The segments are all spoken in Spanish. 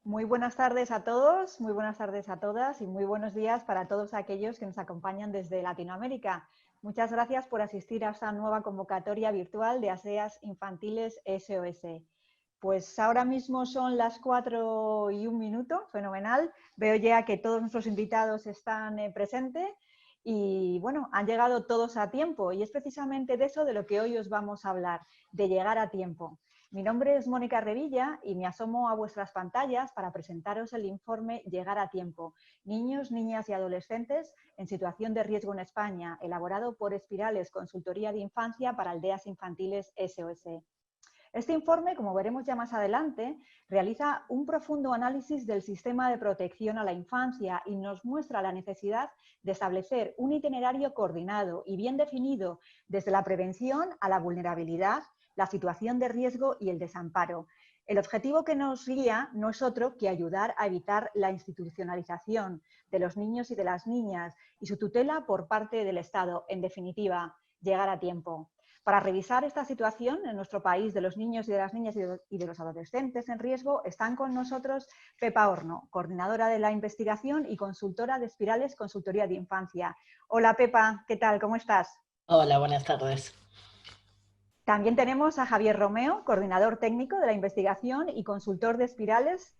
Muy buenas tardes a todos, muy buenas tardes a todas y muy buenos días para todos aquellos que nos acompañan desde Latinoamérica. Muchas gracias por asistir a esta nueva convocatoria virtual de ASEAS Infantiles SOS. Pues ahora mismo son las 4:01, fenomenal. Veo ya que todos nuestros invitados están presentes y bueno, han llegado todos a tiempo y es precisamente de eso de lo que hoy os vamos a hablar, de llegar a tiempo. Mi nombre es Mónica Revilla y me asomo a vuestras pantallas para presentaros el informe Llegar a tiempo, niños, niñas y adolescentes en situación de riesgo en España, elaborado por Espirales Consultoría de Infancia para Aldeas Infantiles SOS. Este informe, como veremos ya más adelante, realiza un profundo análisis del sistema de protección a la infancia y nos muestra la necesidad de establecer un itinerario coordinado y bien definido desde la prevención a la vulnerabilidad, la situación de riesgo y el desamparo. El objetivo que nos guía no es otro que ayudar a evitar la institucionalización de los niños y de las niñas y su tutela por parte del Estado. En definitiva, llegar a tiempo. Para revisar esta situación en nuestro país de los niños y de las niñas y de los adolescentes en riesgo, están con nosotros Pepa Horno, coordinadora de la investigación y consultora de Espirales Consultoría de Infancia. Hola Pepa, ¿qué tal? ¿Cómo estás? Hola, buenas tardes. También tenemos a Javier Romeo, coordinador técnico de la investigación y consultor de Espirales.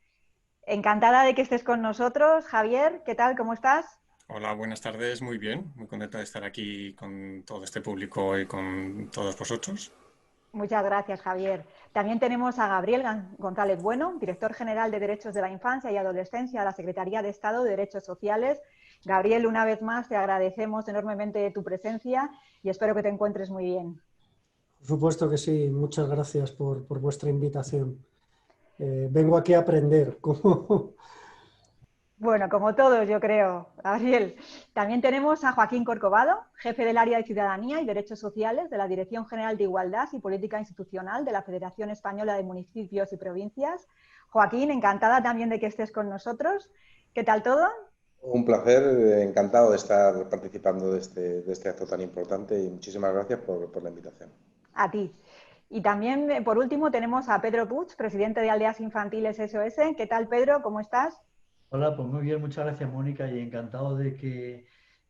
Encantada de que estés con nosotros. Javier, ¿qué tal? ¿Cómo estás? Hola, buenas tardes, muy bien, muy contenta de estar aquí con todo este público y con todos vosotros. Muchas gracias, Javier. También tenemos a Gabriel González Bueno, director general de Derechos de la Infancia y Adolescencia de la Secretaría de Estado de Derechos Sociales. Gabriel, una vez más te agradecemos enormemente tu presencia y espero que te encuentres muy bien. Por supuesto que sí, muchas gracias por vuestra invitación. Vengo aquí a aprender cómo. Bueno, como todos, yo creo, Gabriel. También tenemos a Joaquín Corcovado, jefe del área de Ciudadanía y Derechos Sociales de la Dirección General de Igualdad y Política Institucional de la Federación Española de Municipios y Provincias. Joaquín, encantada también de que estés con nosotros. ¿Qué tal todo? Un placer, encantado de estar participando de este acto tan importante y muchísimas gracias por la invitación. A ti. Y también, por último, tenemos a Pedro Puig, presidente de Aldeas Infantiles SOS. ¿Qué tal, Pedro? ¿Cómo estás? Hola, pues muy bien, muchas gracias Mónica y encantado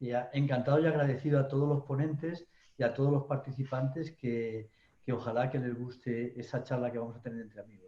y agradecido a todos los ponentes y a todos los participantes que ojalá que les guste esa charla que vamos a tener entre amigos.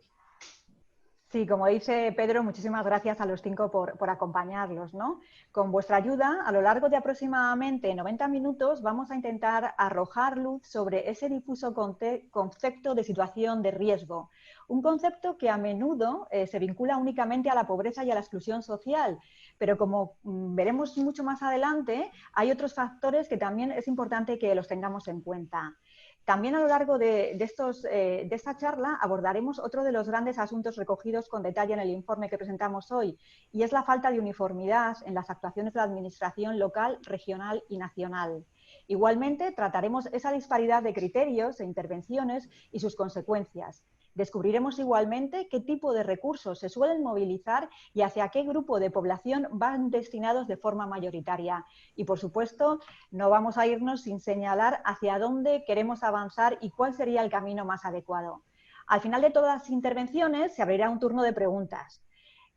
Sí, como dice Pedro, muchísimas gracias a los 5 por acompañarlos, ¿no? Con vuestra ayuda, a lo largo de aproximadamente 90 minutos, vamos a intentar arrojar luz sobre ese difuso concepto de situación de riesgo. Un concepto que a menudo se vincula únicamente a la pobreza y a la exclusión social, pero como veremos mucho más adelante, hay otros factores que también es importante que los tengamos en cuenta. También a lo largo de esta charla abordaremos otro de los grandes asuntos recogidos con detalle en el informe que presentamos hoy, y es la falta de uniformidad en las actuaciones de la administración local, regional y nacional. Igualmente, trataremos esa disparidad de criterios e intervenciones y sus consecuencias. Descubriremos igualmente qué tipo de recursos se suelen movilizar y hacia qué grupo de población van destinados de forma mayoritaria. Y, por supuesto, no vamos a irnos sin señalar hacia dónde queremos avanzar y cuál sería el camino más adecuado. Al final de todas las intervenciones se abrirá un turno de preguntas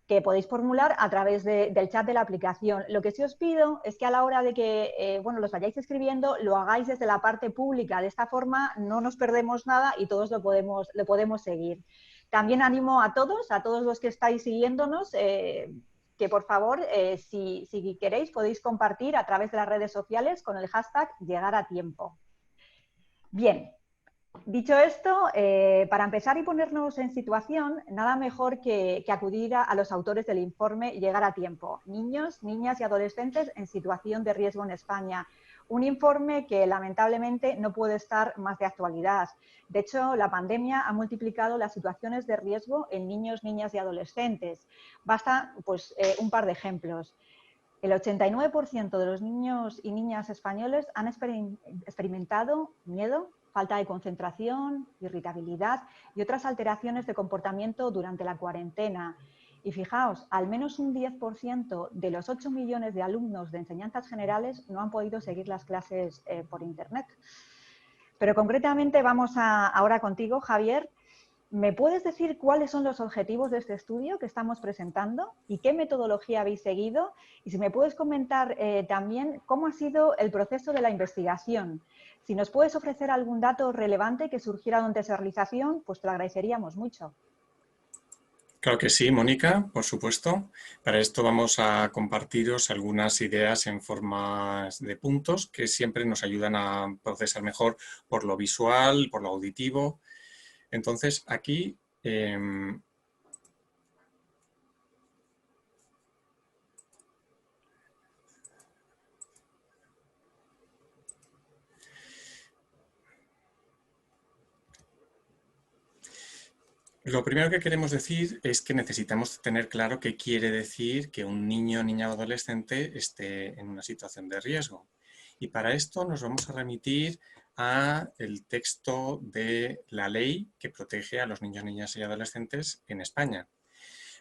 que podéis formular a través del chat de la aplicación. Lo que sí os pido es que a la hora de que los vayáis escribiendo, lo hagáis desde la parte pública. De esta forma no nos perdemos nada y todos lo podemos seguir. También animo a todos los que estáis siguiéndonos, que por favor, si queréis, podéis compartir a través de las redes sociales con el hashtag Llegar a Tiempo. Bien. Dicho esto, para empezar y ponernos en situación, nada mejor que acudir a los autores del informe Llegar a Tiempo, niños, niñas y adolescentes en situación de riesgo en España. Un informe que lamentablemente no puede estar más de actualidad. De hecho, la pandemia ha multiplicado las situaciones de riesgo en niños, niñas y adolescentes. Basta pues, un par de ejemplos. El 89% de los niños y niñas españoles han experimentado miedo, falta de concentración, irritabilidad y otras alteraciones de comportamiento durante la cuarentena. Y fijaos, al menos un 10% de los 8 millones de alumnos de enseñanzas generales no han podido seguir las clases por Internet. Pero concretamente vamos ahora contigo, Javier. ¿Me puedes decir cuáles son los objetivos de este estudio que estamos presentando y qué metodología habéis seguido? Y si me puedes comentar también cómo ha sido el proceso de la investigación. Si nos puedes ofrecer algún dato relevante que surgiera durante esa realización, pues te lo agradeceríamos mucho. Claro que sí, Mónica, por supuesto. Para esto vamos a compartiros algunas ideas en forma de puntos que siempre nos ayudan a procesar mejor por lo visual, por lo auditivo. Entonces, aquí lo primero que queremos decir es que necesitamos tener claro qué quiere decir que un niño, niña o adolescente esté en una situación de riesgo. Y para esto nos vamos a remitir a el texto de la ley que protege a los niños, niñas y adolescentes en España.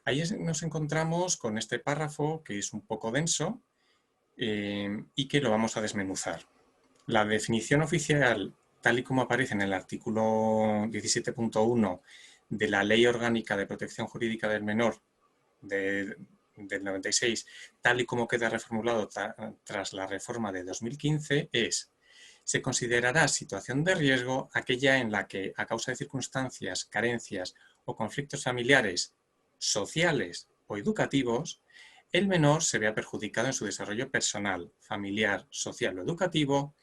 Ahí nos encontramos con este párrafo que es un poco denso y que lo vamos a desmenuzar. La definición oficial, tal y como aparece en el artículo 17.1 de la Ley Orgánica de Protección Jurídica del Menor del 96, tal y como queda reformulado tras la reforma de 2015, se considerará situación de riesgo aquella en la que, a causa de circunstancias, carencias o conflictos familiares, sociales o educativos, el menor se vea perjudicado en su desarrollo personal, familiar, social o educativo,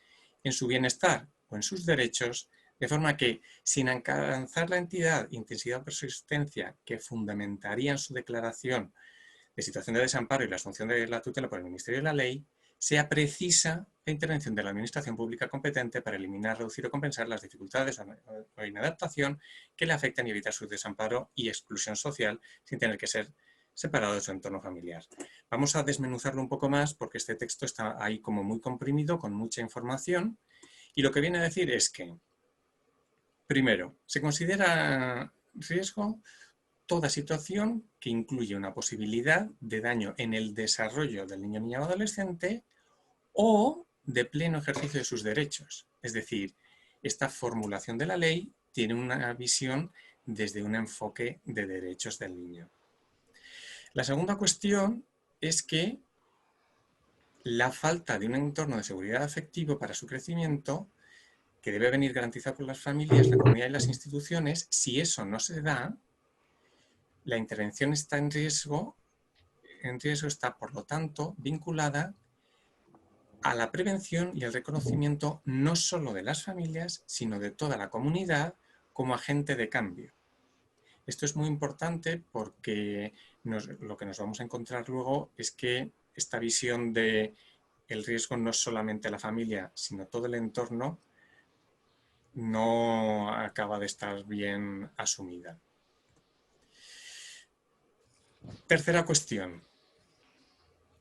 en su bienestar o en sus derechos, de forma que, sin alcanzar la entidad, intensidad o persistencia que fundamentarían su declaración de situación de desamparo y la asunción de la tutela por el Ministerio de la Ley, sea precisa la intervención de la Administración Pública competente para eliminar, reducir o compensar las dificultades o inadaptación que le afectan y evitar su desamparo y exclusión social sin tener que ser separado de su entorno familiar. Vamos a desmenuzarlo un poco más porque este texto está ahí como muy comprimido, con mucha información, y lo que viene a decir es que, primero, se considera riesgo toda situación que incluye una posibilidad de daño en el desarrollo del niño, niña o adolescente o de pleno ejercicio de sus derechos. Es decir, esta formulación de la ley tiene una visión desde un enfoque de derechos del niño. La segunda cuestión es que la falta de un entorno de seguridad afectivo para su crecimiento, que debe venir garantizado por las familias, la comunidad y las instituciones, si eso no se da, la intervención está en riesgo está, por lo tanto, vinculada a la prevención y el reconocimiento no solo de las familias, sino de toda la comunidad como agente de cambio. Esto es muy importante porque lo que nos vamos a encontrar luego es que esta visión de el riesgo no es solamente la familia, sino todo el entorno, no acaba de estar bien asumida. Tercera cuestión.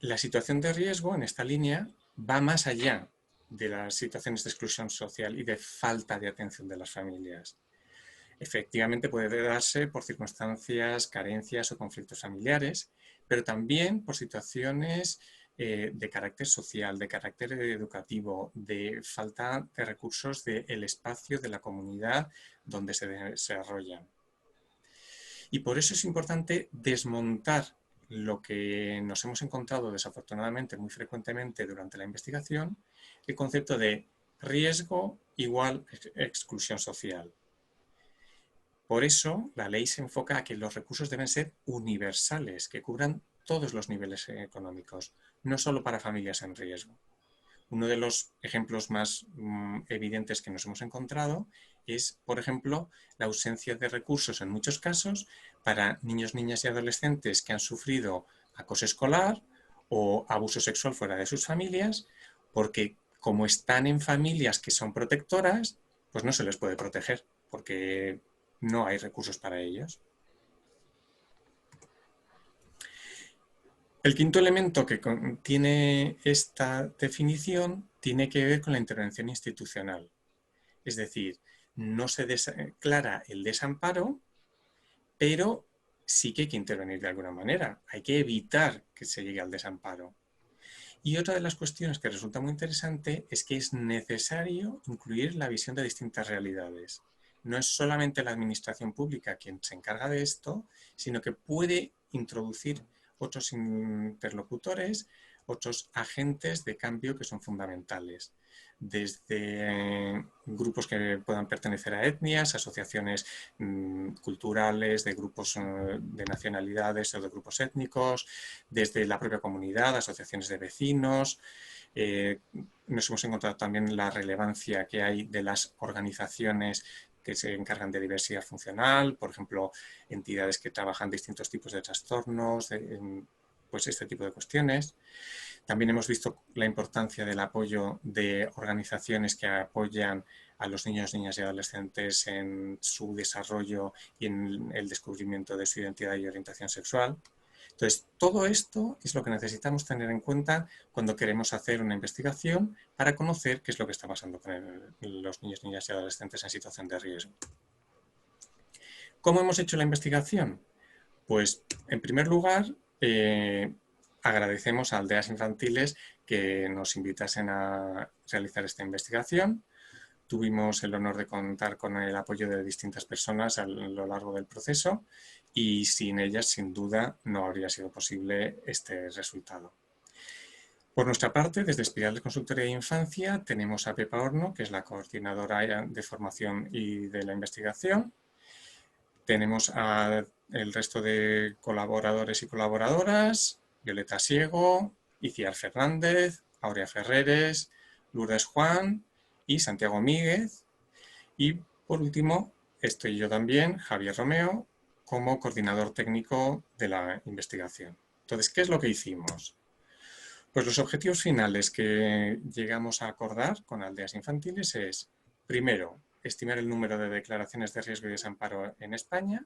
La situación de riesgo en esta línea va más allá de las situaciones de exclusión social y de falta de atención de las familias. Efectivamente puede darse por circunstancias, carencias o conflictos familiares, pero también por situaciones de carácter social, de carácter educativo, de falta de recursos del espacio de la comunidad donde se desarrollan. Y por eso es importante desmontar lo que nos hemos encontrado desafortunadamente muy frecuentemente durante la investigación, el concepto de riesgo igual exclusión social. Por eso la ley se enfoca a que los recursos deben ser universales, que cubran todos los niveles económicos, no solo para familias en riesgo. Uno de los ejemplos más evidentes que nos hemos encontrado es, por ejemplo, la ausencia de recursos en muchos casos para niños, niñas y adolescentes que han sufrido acoso escolar o abuso sexual fuera de sus familias, porque como están en familias que son protectoras, pues no se les puede proteger, porque no hay recursos para ellos. El quinto elemento que contiene esta definición tiene que ver con la intervención institucional. Es decir, no se declara el desamparo, pero sí que hay que intervenir de alguna manera. Hay que evitar que se llegue al desamparo. Y otra de las cuestiones que resulta muy interesante es que es necesario incluir la visión de distintas realidades. no es solamente la administración pública quien se encarga de esto, sino que puede introducir otros interlocutores, otros agentes de cambio que son fundamentales, desde grupos que puedan pertenecer a etnias, asociaciones culturales, de grupos de nacionalidades o de grupos étnicos, desde la propia comunidad, asociaciones de vecinos. Nos hemos encontrado también la relevancia que hay de las organizaciones que se encargan de diversidad funcional, por ejemplo, entidades que trabajan distintos tipos de trastornos, pues este tipo de cuestiones. También hemos visto la importancia del apoyo de organizaciones que apoyan a los niños, niñas y adolescentes en su desarrollo y en el descubrimiento de su identidad y orientación sexual. Entonces, todo esto es lo que necesitamos tener en cuenta cuando queremos hacer una investigación para conocer qué es lo que está pasando con los niños, niñas y adolescentes en situación de riesgo. ¿Cómo hemos hecho la investigación? Pues, en primer lugar, agradecemos a Aldeas Infantiles que nos invitasen a realizar esta investigación. Tuvimos el honor de contar con el apoyo de distintas personas a lo largo del proceso y sin ellas, sin duda, no habría sido posible este resultado. Por nuestra parte, desde Espirales Consultoría de Infancia, tenemos a Pepa Horno, que es la coordinadora de formación y de la investigación. Tenemos al resto de colaboradores y colaboradoras, Violeta Siego, Iciar Fernández, Aurea Ferreres, Lourdes Juan y Santiago Míguez. Y por último, estoy yo también, Javier Romeo, como coordinador técnico de la investigación. Entonces, ¿qué es lo que hicimos? Pues los objetivos finales que llegamos a acordar con Aldeas Infantiles es, primero, estimar el número de declaraciones de riesgo y desamparo en España.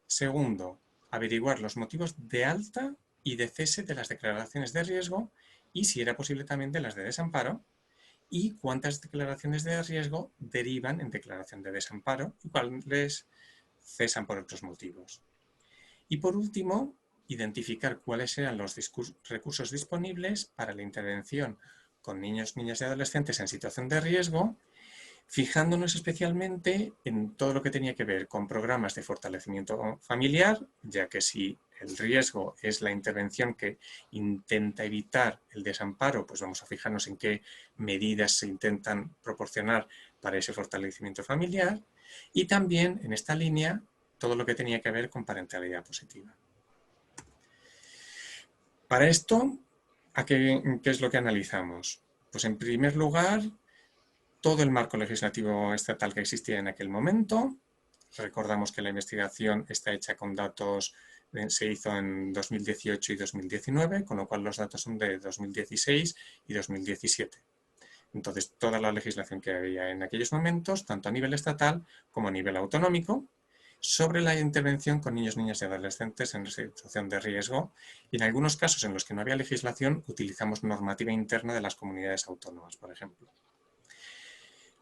Segundo, averiguar los motivos de alta y de cese de las declaraciones de riesgo y, si era posible, también de las de desamparo. Y cuántas declaraciones de riesgo derivan en declaración de desamparo y cuáles cesan por otros motivos. Y por último, identificar cuáles eran los recursos disponibles para la intervención con niños, niñas y adolescentes en situación de riesgo, fijándonos especialmente en todo lo que tenía que ver con programas de fortalecimiento familiar, ya que si el riesgo es la intervención que intenta evitar el desamparo, pues vamos a fijarnos en qué medidas se intentan proporcionar para ese fortalecimiento familiar, y también en esta línea todo lo que tenía que ver con parentalidad positiva. Para esto, ¿qué es lo que analizamos? Pues en primer lugar, todo el marco legislativo estatal que existía en aquel momento. Recordamos que la investigación está hecha con datos, se hizo en 2018 y 2019, con lo cual los datos son de 2016 y 2017. Entonces, toda la legislación que había en aquellos momentos, tanto a nivel estatal como a nivel autonómico, sobre la intervención con niños, niñas y adolescentes en situación de riesgo, y en algunos casos en los que no había legislación, utilizamos normativa interna de las comunidades autónomas, por ejemplo.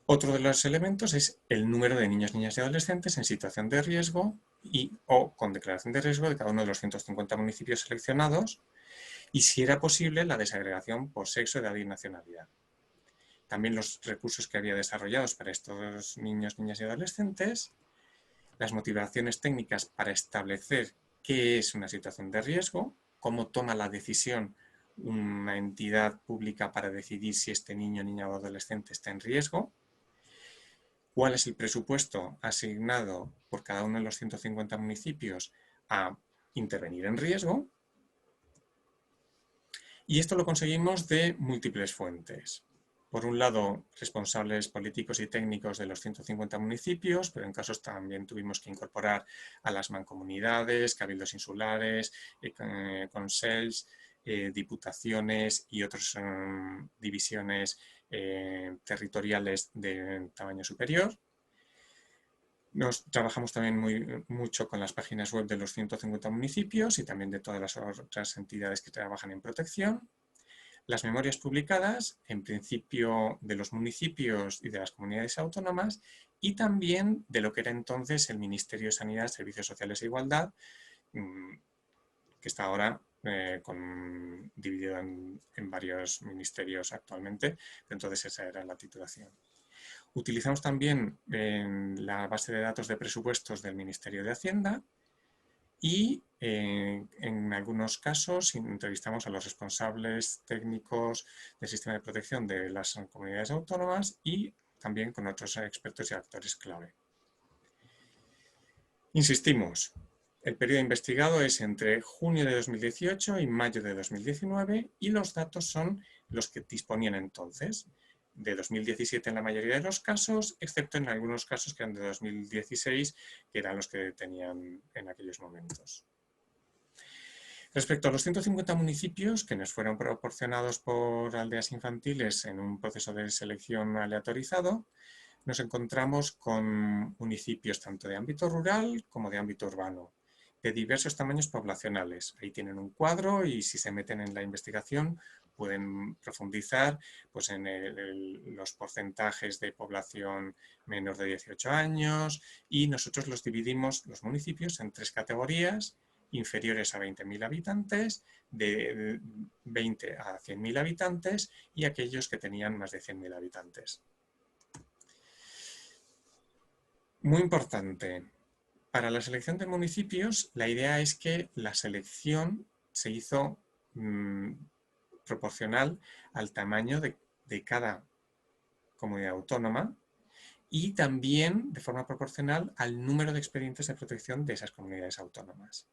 Otro de los elementos es el número de niños, niñas y adolescentes en situación de riesgo o con declaración de riesgo de cada uno de los 150 municipios seleccionados, y, si era posible, la desagregación por sexo, edad y nacionalidad. También los recursos que había desarrollados para estos niños, niñas y adolescentes, las motivaciones técnicas para establecer qué es una situación de riesgo, cómo toma la decisión una entidad pública para decidir si este niño, niña o adolescente está en riesgo, cuál es el presupuesto asignado por cada uno de los 150 municipios a intervenir en riesgo. Y esto lo conseguimos de múltiples fuentes. Por un lado, responsables políticos y técnicos de los 150 municipios, pero en casos también tuvimos que incorporar a las mancomunidades, cabildos insulares, consells, diputaciones y otras divisiones territoriales de tamaño superior. Trabajamos también mucho con las páginas web de los 150 municipios y también de todas las otras entidades que trabajan en protección. Las memorias publicadas, en principio de los municipios y de las comunidades autónomas, y también de lo que era entonces el Ministerio de Sanidad, Servicios Sociales e Igualdad, que está ahora dividido en varios ministerios actualmente, pero entonces esa era la titulación. Utilizamos también la base de datos de presupuestos del Ministerio de Hacienda y en algunos casos entrevistamos a los responsables técnicos del sistema de protección de las comunidades autónomas y también con otros expertos y actores clave. Insistimos, el periodo investigado es entre junio de 2018 y mayo de 2019 y los datos son los que disponían entonces, de 2017 en la mayoría de los casos, excepto en algunos casos que eran de 2016, que eran los que tenían en aquellos momentos. Respecto a los 150 municipios que nos fueron proporcionados por Aldeas Infantiles en un proceso de selección aleatorizado, nos encontramos con municipios tanto de ámbito rural como de ámbito urbano, de diversos tamaños poblacionales. Ahí tienen un cuadro y si se meten en la investigación pueden profundizar pues, en los porcentajes de población menor de 18 años y nosotros los dividimos, los municipios, en 3 categorías: inferiores a 20.000 habitantes, de 20 a 100.000 habitantes y aquellos que tenían más de 100.000 habitantes. Muy importante, para la selección de municipios, la idea es que la selección se hizo proporcional al tamaño de cada comunidad autónoma y también de forma proporcional al número de expedientes de protección de esas comunidades autónomas.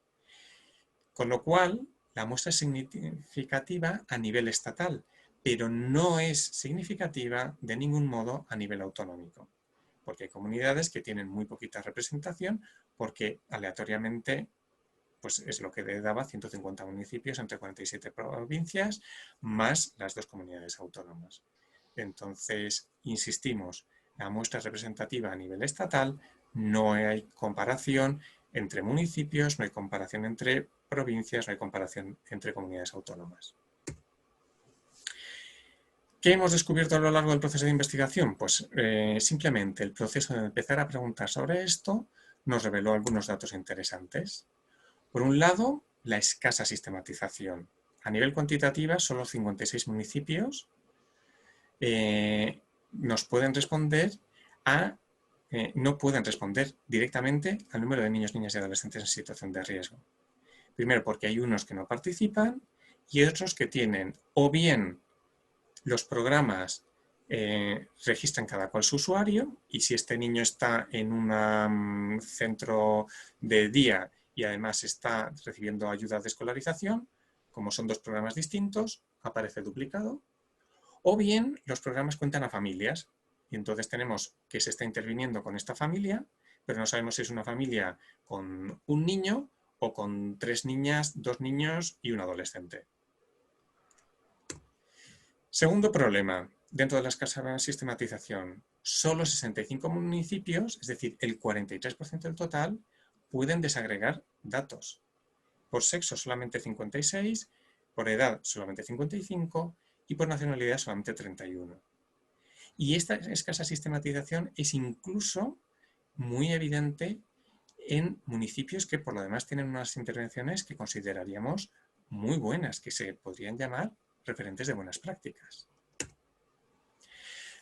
Con lo cual, la muestra es significativa a nivel estatal, pero no es significativa de ningún modo a nivel autonómico, porque hay comunidades que tienen muy poquita representación porque aleatoriamente pues es lo que daba 150 municipios entre 47 provincias más las 2 comunidades autónomas. Entonces, insistimos, la muestra es representativa a nivel estatal, no hay comparación entre municipios, no hay comparación entre provincias, no hay comparación entre comunidades autónomas. ¿Qué hemos descubierto a lo largo del proceso de investigación? Pues simplemente el proceso de empezar a preguntar sobre esto nos reveló algunos datos interesantes. Por un lado, la escasa sistematización. A nivel cuantitativa, solo 56 municipios nos pueden responder no pueden responder directamente al número de niños, niñas y adolescentes en situación de riesgo. Primero, porque hay unos que no participan y otros que tienen o bien los programas registran cada cual su usuario y si este niño está en un centro de día y además está recibiendo ayuda de escolarización, como son 2 programas distintos, aparece duplicado. O bien los programas cuentan a familias y entonces tenemos que se está interviniendo con esta familia, pero no sabemos si es una familia con un niño o con 3 niñas, 2 niños y un adolescente. Segundo problema, dentro de la escasa sistematización, solo 65 municipios, es decir, el 43% del total, pueden desagregar datos. Por sexo solamente 56, por edad solamente 55 y por nacionalidad solamente 31. Y esta escasa sistematización es incluso muy evidente en municipios que por lo demás tienen unas intervenciones que consideraríamos muy buenas, que se podrían llamar referentes de buenas prácticas.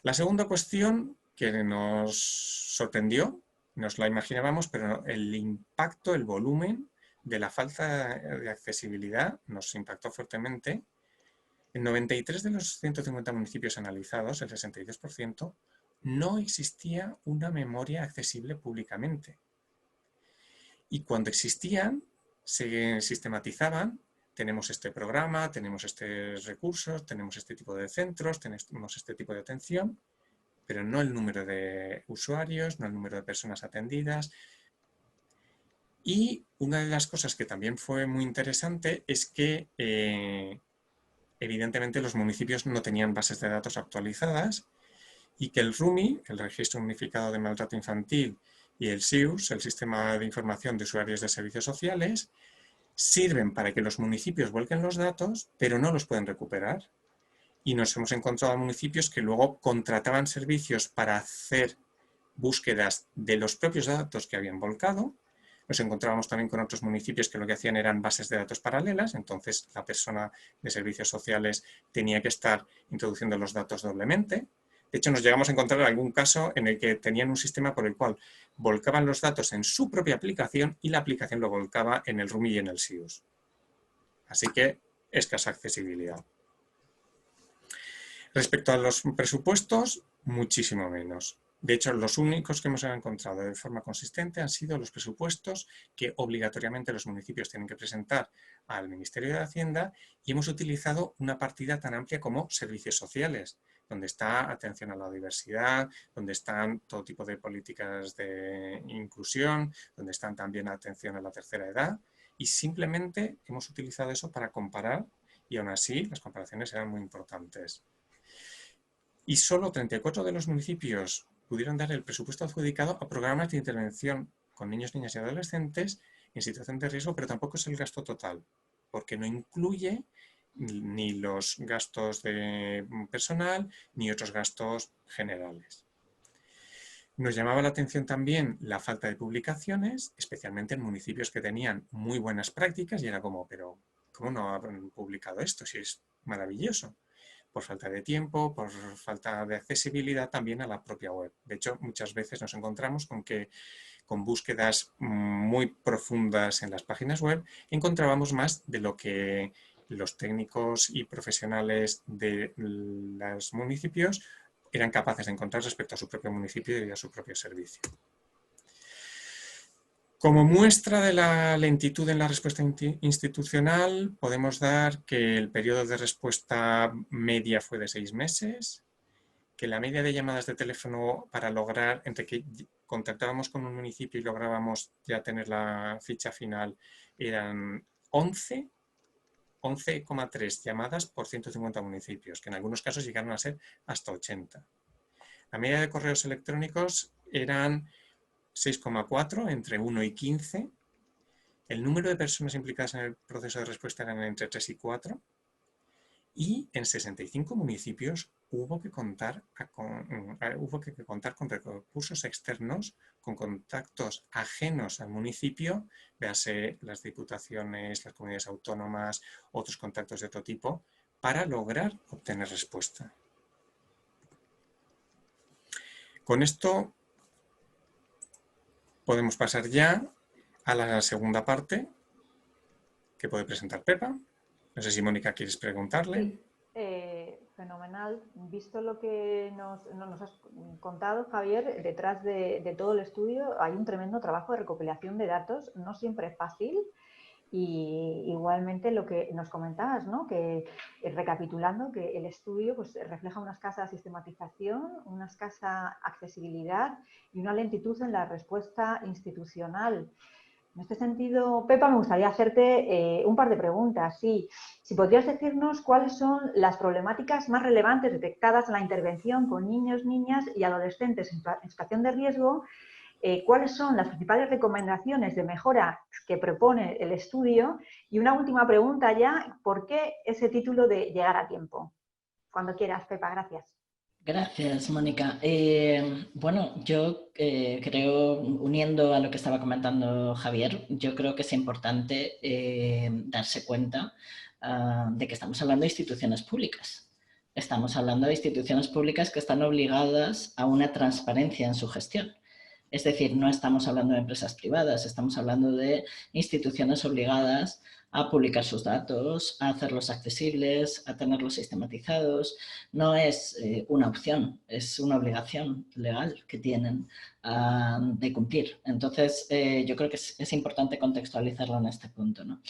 La segunda cuestión que nos sorprendió, nos la imaginábamos, pero el impacto, el volumen de la falta de accesibilidad nos impactó fuertemente. En 93 de los 150 municipios analizados, el 62%, no existía una memoria accesible públicamente. Y cuando existían, se sistematizaban. Tenemos este programa, tenemos estos recursos, tenemos este tipo de centros, tenemos este tipo de atención, pero no el número de usuarios, no el número de personas atendidas. Y una de las cosas que también fue muy interesante es que evidentemente los municipios no tenían bases de datos actualizadas y que el RUMI, el Registro Unificado de Maltrato Infantil, y el SIUS, el Sistema de Información de Usuarios de Servicios Sociales, sirven para que los municipios vuelquen los datos, pero no los pueden recuperar. Y nos hemos encontrado a municipios que luego contrataban servicios para hacer búsquedas de los propios datos que habían volcado. Nos encontrábamos también con otros municipios que lo que hacían eran bases de datos paralelas, entonces la persona de servicios sociales tenía que estar introduciendo los datos doblemente. De hecho, nos llegamos a encontrar algún caso en el que tenían un sistema por el cual volcaban los datos en su propia aplicación y la aplicación lo volcaba en el Rumi y en el SIUS. Así que escasa accesibilidad. Respecto a los presupuestos, muchísimo menos. De hecho, los únicos que hemos encontrado de forma consistente han sido los presupuestos que obligatoriamente los municipios tienen que presentar al Ministerio de Hacienda, y hemos utilizado una partida tan amplia como servicios sociales, donde está atención a la diversidad, donde están todo tipo de políticas de inclusión, donde están también atención a la tercera edad, y simplemente hemos utilizado eso para comparar, y aún así las comparaciones eran muy importantes. Y solo 34 de los municipios pudieron dar el presupuesto adjudicado a programas de intervención con niños, niñas y adolescentes en situación de riesgo, pero tampoco es el gasto total, porque no incluye ni los gastos de personal ni otros gastos generales. Nos llamaba la atención también la falta de publicaciones, especialmente en municipios que tenían muy buenas prácticas, y era como, pero ¿cómo no han publicado esto si es maravilloso? Por falta de tiempo, por falta de accesibilidad también a la propia web. De hecho, muchas veces nos encontramos con que con búsquedas muy profundas en las páginas web encontrábamos más de lo que los técnicos y profesionales de los municipios eran capaces de encontrar respecto a su propio municipio y a su propio servicio. Como muestra de la lentitud en la respuesta institucional, podemos dar que el periodo de respuesta media fue de 6 meses, que la media de llamadas de teléfono para lograr, entre que contactábamos con un municipio y lográbamos ya tener la ficha final, eran 11,3 llamadas por 150 municipios, que en algunos casos llegaron a ser hasta 80. La media de correos electrónicos eran 6,4 entre 1 y 15. El número de personas implicadas en el proceso de respuesta eran entre 3 y 4. Y en 65 municipios hubo que contar con recursos externos, con contactos ajenos al municipio, véase las diputaciones, las comunidades autónomas, otros contactos de otro tipo, para lograr obtener respuesta. Con esto podemos pasar ya a la segunda parte que puede presentar Pepa. No sé si Mónica quieres preguntarle. Sí, fenomenal. Visto lo que nos has contado, Javier, detrás de todo el estudio hay un tremendo trabajo de recopilación de datos, no siempre es fácil. Y igualmente lo que nos comentabas, ¿no? Que recapitulando, que el estudio pues, refleja una escasa sistematización, una escasa accesibilidad y una lentitud en la respuesta institucional. En este sentido, Pepa, me gustaría hacerte un par de preguntas. Sí, si podrías decirnos cuáles son las problemáticas más relevantes detectadas en la intervención con niños, niñas y adolescentes en situación de riesgo. ¿Cuáles son las principales recomendaciones de mejora que propone el estudio? Y una última pregunta ya, ¿por qué ese título de llegar a tiempo? Cuando quieras, Pepa, gracias. Gracias, Mónica. Bueno, yo creo, uniendo a lo que estaba comentando Javier, yo creo que es importante darse cuenta de que estamos hablando de instituciones públicas. Estamos hablando de instituciones públicas que están obligadas a una transparencia en su gestión. Es decir, no estamos hablando de empresas privadas, estamos hablando de instituciones obligadas a publicar sus datos, a hacerlos accesibles, a tenerlos sistematizados. No es una opción, es una obligación legal que tienen de cumplir. Entonces, yo creo que es importante contextualizarlo en este punto, ¿no?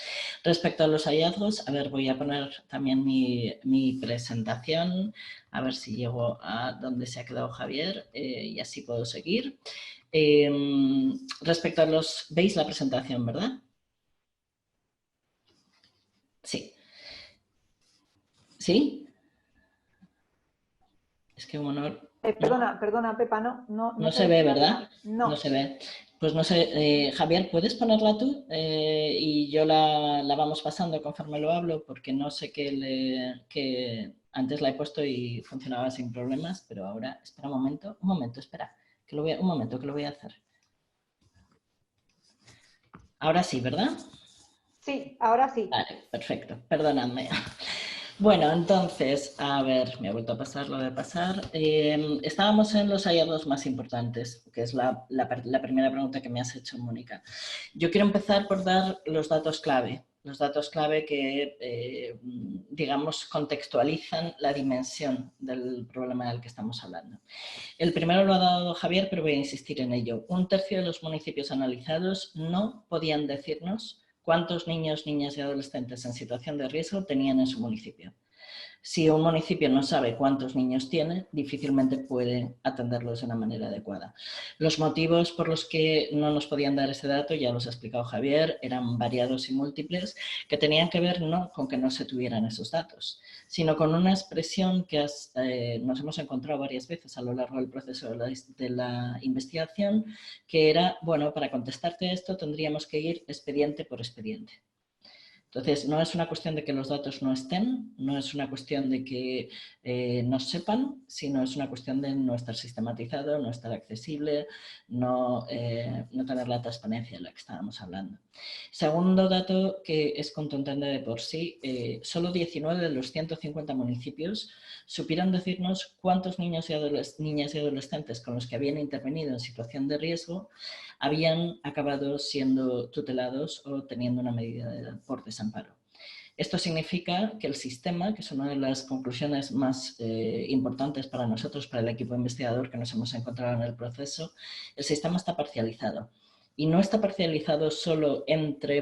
Respecto a los hallazgos, a ver, voy a poner también mi presentación, a ver si llego a donde se ha quedado Javier y así puedo seguir. Respecto a los... ¿Veis la presentación, verdad? Sí. ¿Sí? Es que un honor... Perdona, Pepa, no se ve, ¿verdad? No se ve. Pues no sé, Javier, ¿puedes ponerla tú? Y yo la vamos pasando conforme lo hablo, porque no sé que antes la he puesto y funcionaba sin problemas, pero ahora, espera un momento, espera, que lo voy a hacer. Ahora sí, ¿verdad? Sí, ahora sí. Vale, perfecto, perdonadme. Bueno, entonces, a ver, me ha vuelto a pasar lo de pasar. Estábamos en los hallazgos más importantes, que es la primera pregunta que me has hecho, Mónica. Yo quiero empezar por dar los datos clave que, digamos, contextualizan la dimensión del problema del que estamos hablando. El primero lo ha dado Javier, pero voy a insistir en ello. 1/3 de los municipios analizados no podían decirnos cuántos niños, niñas y adolescentes en situación de riesgo tenían en su municipio. Si un municipio no sabe cuántos niños tiene, difícilmente puede atenderlos de una manera adecuada. Los motivos por los que no nos podían dar ese dato, ya los ha explicado Javier, eran variados y múltiples, que tenían que ver no con que no se tuvieran esos datos, sino con una expresión que nos hemos encontrado varias veces a lo largo del proceso de la investigación, que era, bueno, para contestarte esto tendríamos que ir expediente por expediente. Entonces, no es una cuestión de que los datos no estén, no es una cuestión de que no sepan, sino es una cuestión de no estar sistematizado, no estar accesible, no tener la transparencia de la que estábamos hablando. Segundo dato que es contundente de por sí, solo 19 de los 150 municipios supieron decirnos cuántos niños niñas y adolescentes con los que habían intervenido en situación de riesgo habían acabado siendo tutelados o teniendo una medida por desamparo. Esto significa que el sistema, que es una de las conclusiones más importantes para nosotros, para el equipo investigador que nos hemos encontrado en el proceso, el sistema está parcializado. Y no está parcializado solo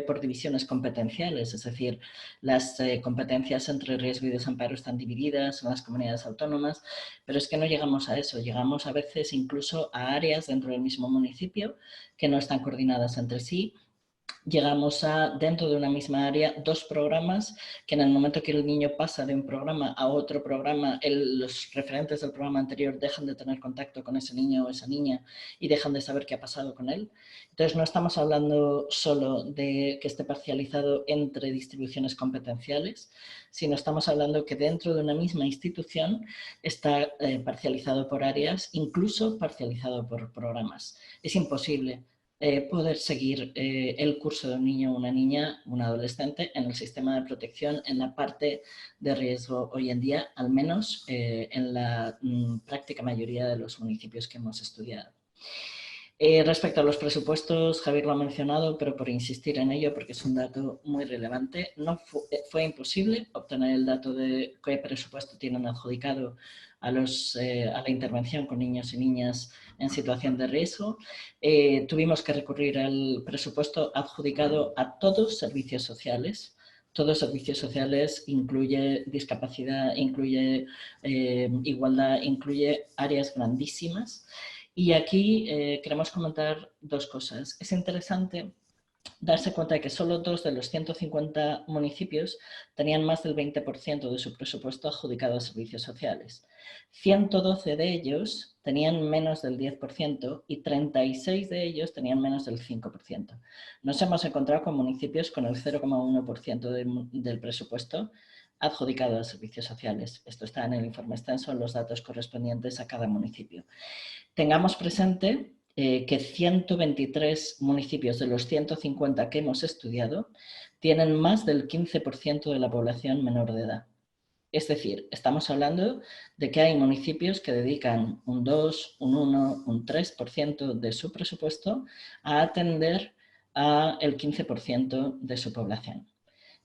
por divisiones competenciales, es decir, las competencias entre riesgo y desamparo están divididas en las comunidades autónomas, pero es que no llegamos a eso, llegamos a veces incluso a áreas dentro del mismo municipio que no están coordinadas entre sí. Llegamos a, dentro de una misma área, 2 programas que en el momento que el niño pasa de un programa a otro programa, los referentes del programa anterior dejan de tener contacto con ese niño o esa niña y dejan de saber qué ha pasado con él. Entonces no estamos hablando solo de que esté parcializado entre distribuciones competenciales, sino estamos hablando que dentro de una misma institución está parcializado por áreas, incluso parcializado por programas. Es imposible poder seguir el curso de un niño o una niña, un adolescente, en el sistema de protección, en la parte de riesgo hoy en día, al menos en la práctica mayoría de los municipios que hemos estudiado. Respecto a los presupuestos, Javier lo ha mencionado, pero por insistir en ello, porque es un dato muy relevante, fue imposible obtener el dato de qué presupuesto tienen adjudicado a la intervención con niños y niñas en situación de riesgo. Tuvimos que recurrir al presupuesto adjudicado a todos servicios sociales. Todos servicios sociales incluye discapacidad, incluye igualdad, incluye áreas grandísimas. Y aquí queremos comentar 2 cosas. Es interesante darse cuenta de que solo 2 de los 150 municipios tenían más del 20% de su presupuesto adjudicado a servicios sociales. 112 de ellos tenían menos del 10% y 36 de ellos tenían menos del 5%. Nos hemos encontrado con municipios con el 0,1% del presupuesto adjudicado a servicios sociales. Esto está en el informe extenso, los datos correspondientes a cada municipio. Tengamos presente que 123 municipios de los 150 que hemos estudiado tienen más del 15% de la población menor de edad. Es decir, estamos hablando de que hay municipios que dedican un 2, un 1, un 3% de su presupuesto a atender al 15% de su población.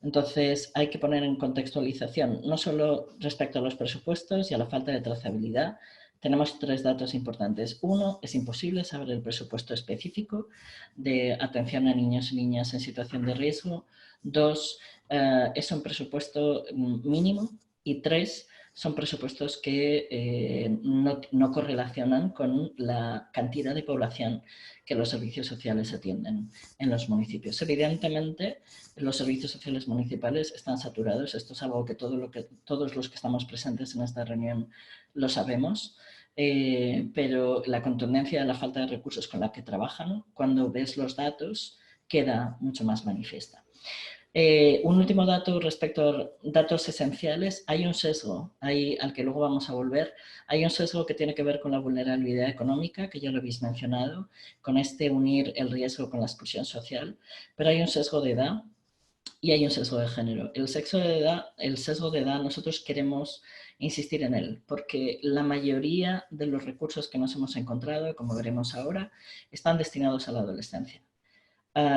Entonces, hay que poner en contextualización, no solo respecto a los presupuestos y a la falta de trazabilidad. Tenemos 3 datos importantes. 1, es imposible saber el presupuesto específico de atención a niños y niñas en situación de riesgo. 2, es un presupuesto mínimo. Y 3, son presupuestos que no correlacionan con la cantidad de población que los servicios sociales atienden en los municipios. Evidentemente, los servicios sociales municipales están saturados. Esto es algo que todos los que estamos presentes en esta reunión lo sabemos, pero la contundencia de la falta de recursos con la que trabajan, cuando ves los datos, queda mucho más manifiesta. Un último dato respecto a datos esenciales. Hay un sesgo al que luego vamos a volver. Hay un sesgo que tiene que ver con la vulnerabilidad económica, que ya lo habéis mencionado, con unir el riesgo con la exclusión social, pero hay un sesgo de edad y hay un sesgo de género. El sesgo de edad, nosotros queremos insistir en él, porque la mayoría de los recursos que nos hemos encontrado, como veremos ahora, están destinados a la adolescencia.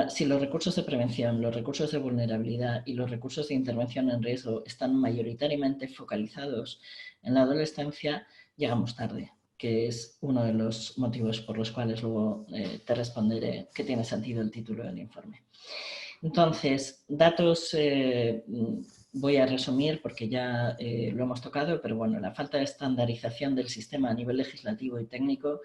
Si los recursos de prevención, los recursos de vulnerabilidad y los recursos de intervención en riesgo están mayoritariamente focalizados en la adolescencia, llegamos tarde, que es uno de los motivos por los cuales luego te responderé que tiene sentido el título del informe. Entonces, datos voy a resumir porque ya lo hemos tocado, pero bueno, la falta de estandarización del sistema a nivel legislativo y técnico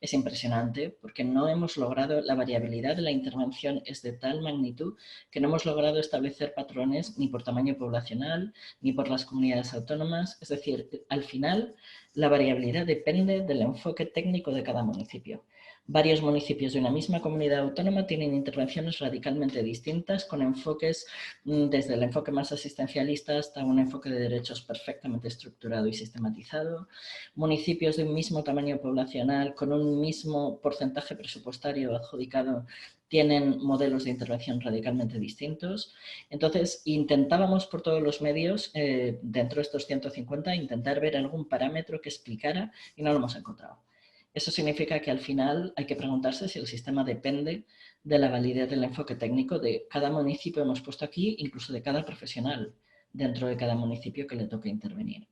es impresionante porque no hemos logrado, la variabilidad de la intervención es de tal magnitud que no hemos logrado establecer patrones ni por tamaño poblacional ni por las comunidades autónomas. Es decir, al final la variabilidad depende del enfoque técnico de cada municipio. Varios municipios de una misma comunidad autónoma tienen intervenciones radicalmente distintas con enfoques desde el enfoque más asistencialista hasta un enfoque de derechos perfectamente estructurado y sistematizado. Municipios de un mismo tamaño poblacional con un mismo porcentaje presupuestario adjudicado tienen modelos de intervención radicalmente distintos. Entonces, intentábamos por todos los medios, dentro de estos 150, intentar ver algún parámetro que explicara y no lo hemos encontrado. Eso significa que al final hay que preguntarse si el sistema depende de la validez del enfoque técnico de cada municipio, hemos puesto aquí, incluso de cada profesional dentro de cada municipio que le toque intervenir.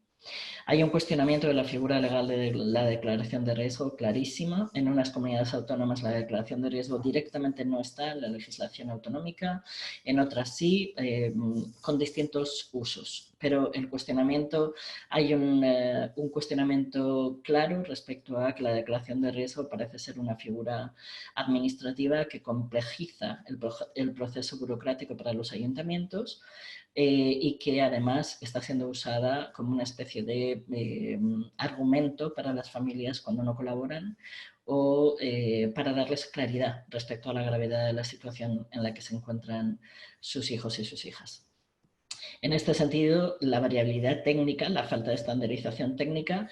Hay un cuestionamiento de la figura legal de la declaración de riesgo clarísima. En unas comunidades autónomas la declaración de riesgo directamente no está en la legislación autonómica, en otras sí, con distintos usos. Pero el cuestionamiento, hay un cuestionamiento claro respecto a que la declaración de riesgo parece ser una figura administrativa que complejiza el proceso burocrático para los ayuntamientos. Y que además está siendo usada como una especie de argumento para las familias cuando no colaboran o para darles claridad respecto a la gravedad de la situación en la que se encuentran sus hijos y sus hijas. En este sentido, la variabilidad técnica, la falta de estandarización técnica,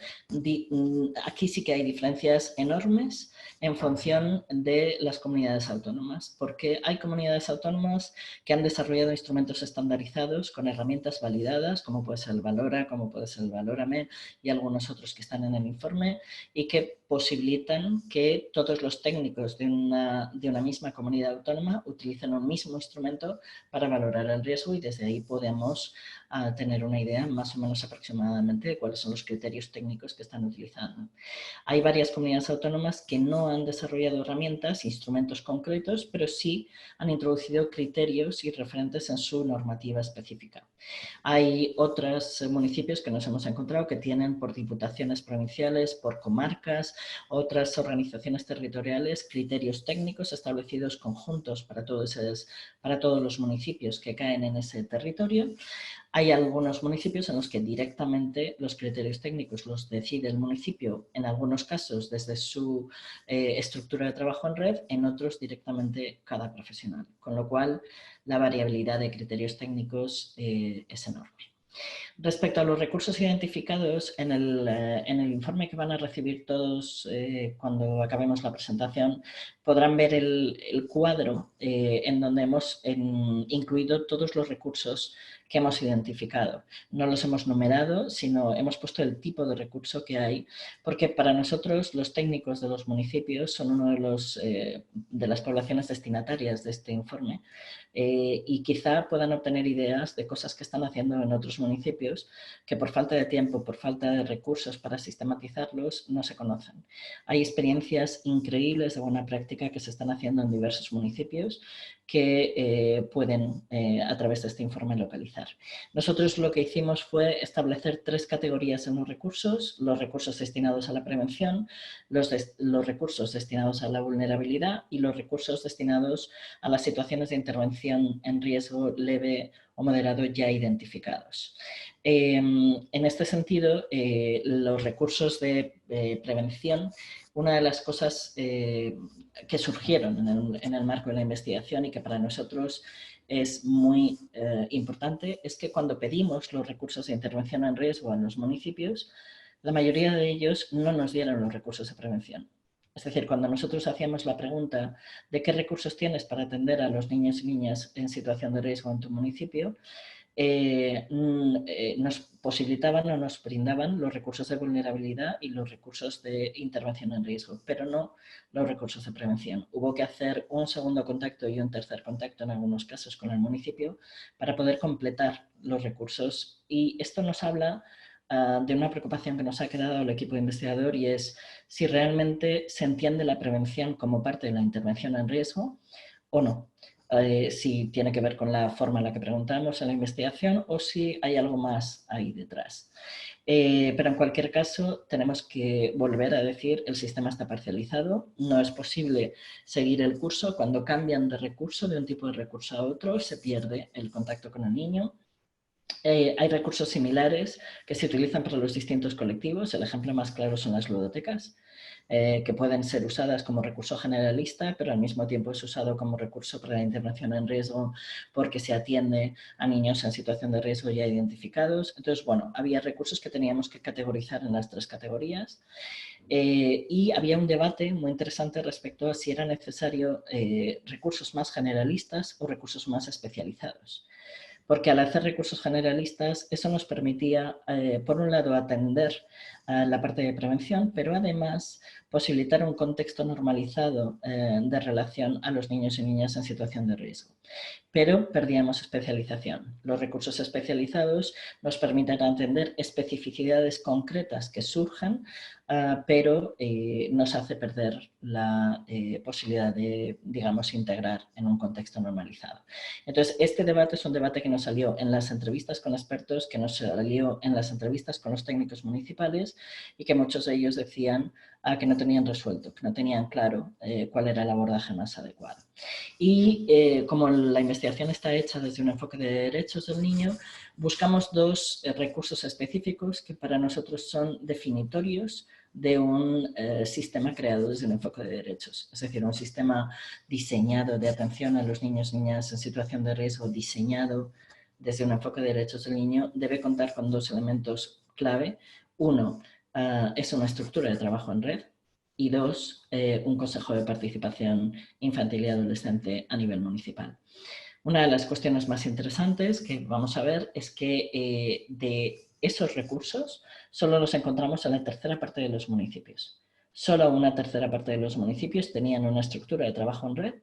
aquí sí que hay diferencias enormes en función de las comunidades autónomas, porque hay comunidades autónomas que han desarrollado instrumentos estandarizados con herramientas validadas, como puede ser el Valora, como puede ser el Valórame y algunos otros que están en el informe, y que posibilitan que todos los técnicos de una misma comunidad autónoma utilicen un mismo instrumento para valorar el riesgo y desde ahí podemos tener una idea más o menos aproximadamente de cuáles son los criterios técnicos que están utilizando. Hay varias comunidades autónomas que no han desarrollado herramientas, instrumentos concretos, pero sí han introducido criterios y referentes en su normativa específica. Hay otros municipios que nos hemos encontrado que tienen por diputaciones provinciales, por comarcas, otras organizaciones territoriales, criterios técnicos establecidos conjuntos para todos los municipios que caen en ese territorio. Hay algunos municipios en los que directamente los criterios técnicos los decide el municipio, en algunos casos desde su estructura de trabajo en red, en otros directamente cada profesional, con lo cual la variabilidad de criterios técnicos es enorme. Respecto a los recursos identificados, en el informe que van a recibir todos cuando acabemos la presentación, podrán ver el cuadro en donde hemos incluido todos los recursos que hemos identificado. No los hemos numerado, sino hemos puesto el tipo de recurso que hay, porque para nosotros los técnicos de los municipios son uno de las poblaciones destinatarias de este informe y quizá puedan obtener ideas de cosas que están haciendo en otros municipios que por falta de tiempo, por falta de recursos para sistematizarlos, no se conocen. Hay experiencias increíbles de buena práctica que se están haciendo en diversos municipios que pueden a través de este informe localizar. Nosotros lo que hicimos fue establecer 3 categorías en los recursos destinados a la prevención, los recursos destinados a la vulnerabilidad y los recursos destinados a las situaciones de intervención en riesgo leve o moderado ya identificados. En este sentido, los recursos de prevención, una de las cosas que surgieron en el marco de la investigación y que para nosotros es muy importante es que cuando pedimos los recursos de intervención en riesgo en los municipios, la mayoría de ellos no nos dieron los recursos de prevención. Es decir, cuando nosotros hacíamos la pregunta de qué recursos tienes para atender a los niños y niñas en situación de riesgo en tu municipio, nos posibilitaban o nos brindaban los recursos de vulnerabilidad y los recursos de intervención en riesgo, pero no los recursos de prevención. Hubo que hacer un segundo contacto y un tercer contacto en algunos casos con el municipio para poder completar los recursos, y esto nos habla de una preocupación que nos ha quedado al equipo investigador, y es si realmente se entiende la prevención como parte de la intervención en riesgo o no. Si tiene que ver con la forma en la que preguntamos en la investigación o si hay algo más ahí detrás. Pero en cualquier caso tenemos que volver a decir el sistema está parcializado, no es posible seguir el curso. Cuando cambian de recurso, de un tipo de recurso a otro, se pierde el contacto con el niño. Hay recursos similares que se utilizan para los distintos colectivos. El ejemplo más claro son las ludotecas, que pueden ser usadas como recurso generalista, pero al mismo tiempo es usado como recurso para la intervención en riesgo porque se atiende a niños en situación de riesgo ya identificados. Entonces, bueno, había recursos que teníamos que categorizar en las 3 categorías. Y había un debate muy interesante respecto a si era necesario recursos más generalistas o recursos más especializados. Porque al hacer recursos generalistas, eso nos permitía, por un lado, atender a la parte de prevención, pero además posibilitar un contexto normalizado de relación a los niños y niñas en situación de riesgo. Pero perdíamos especialización. Los recursos especializados nos permiten atender especificidades concretas que surjan, pero nos hace perder la posibilidad de, digamos, integrar en un contexto normalizado. Entonces, este debate es un debate que nos salió en las entrevistas con expertos, que nos salió en las entrevistas con los técnicos municipales, y que muchos de ellos decían que no tenían resuelto, que no tenían claro cuál era el abordaje más adecuado. Y como la investigación está hecha desde un enfoque de derechos del niño, buscamos 2 recursos específicos que para nosotros son definitorios de un sistema creado desde un enfoque de derechos. Es decir, un sistema diseñado de atención a los niños y niñas en situación de riesgo, diseñado desde un enfoque de derechos del niño, debe contar con 2 elementos clave. Uno, es una estructura de trabajo en red, y 2, un consejo de participación infantil y adolescente a nivel municipal. Una de las cuestiones más interesantes que vamos a ver es que de esos recursos solo los encontramos en la tercera parte de los municipios. Solo una tercera parte de los municipios tenían una estructura de trabajo en red.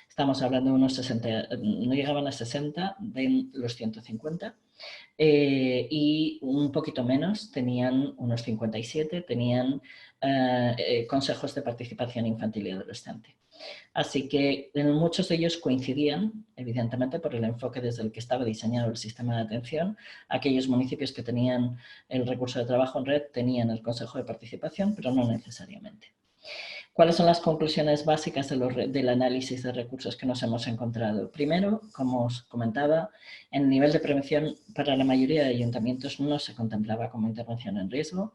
Estamos hablando de unos 60, no llegaban a 60 de los 150. Y un poquito menos, tenían unos 57, tenían consejos de participación infantil y adolescente. Así que muchos de ellos coincidían, evidentemente, por el enfoque desde el que estaba diseñado el sistema de atención. Aquellos municipios que tenían el recurso de trabajo en red tenían el consejo de participación, pero no necesariamente. ¿Cuáles son las conclusiones básicas del análisis de recursos que nos hemos encontrado? Primero, como os comentaba, en el nivel de prevención para la mayoría de ayuntamientos no se contemplaba como intervención en riesgo,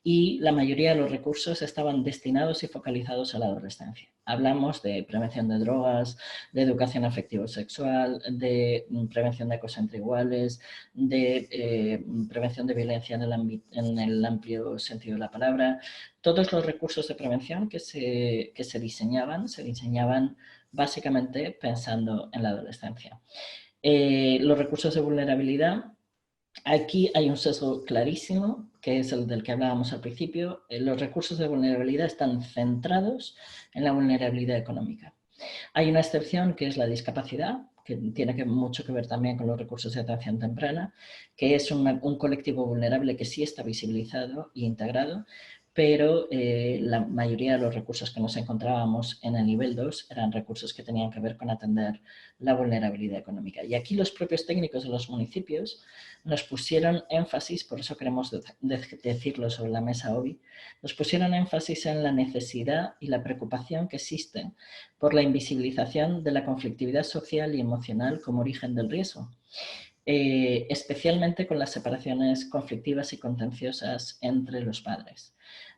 y la mayoría de los recursos estaban destinados y focalizados a la adolescencia. Hablamos de prevención de drogas, de educación afectivo-sexual, de prevención de acoso entre iguales, de prevención de violencia en el amplio sentido de la palabra. Todos los recursos de prevención que se diseñaban básicamente pensando en la adolescencia. Los recursos de vulnerabilidad, aquí hay un sesgo clarísimo, que es el del que hablábamos al principio. Los recursos de vulnerabilidad están centrados en la vulnerabilidad económica. Hay una excepción, que es la discapacidad, que tiene mucho que ver también con los recursos de atención temprana, que es un colectivo vulnerable que sí está visibilizado e integrado, pero la mayoría de los recursos que nos encontrábamos en el nivel 2 eran recursos que tenían que ver con atender la vulnerabilidad económica. Y aquí los propios técnicos de los municipios nos pusieron énfasis, por eso queremos decirlo sobre la mesa hoy, nos pusieron énfasis en la necesidad y la preocupación que existen por la invisibilización de la conflictividad social y emocional como origen del riesgo. Especialmente con las separaciones conflictivas y contenciosas entre los padres.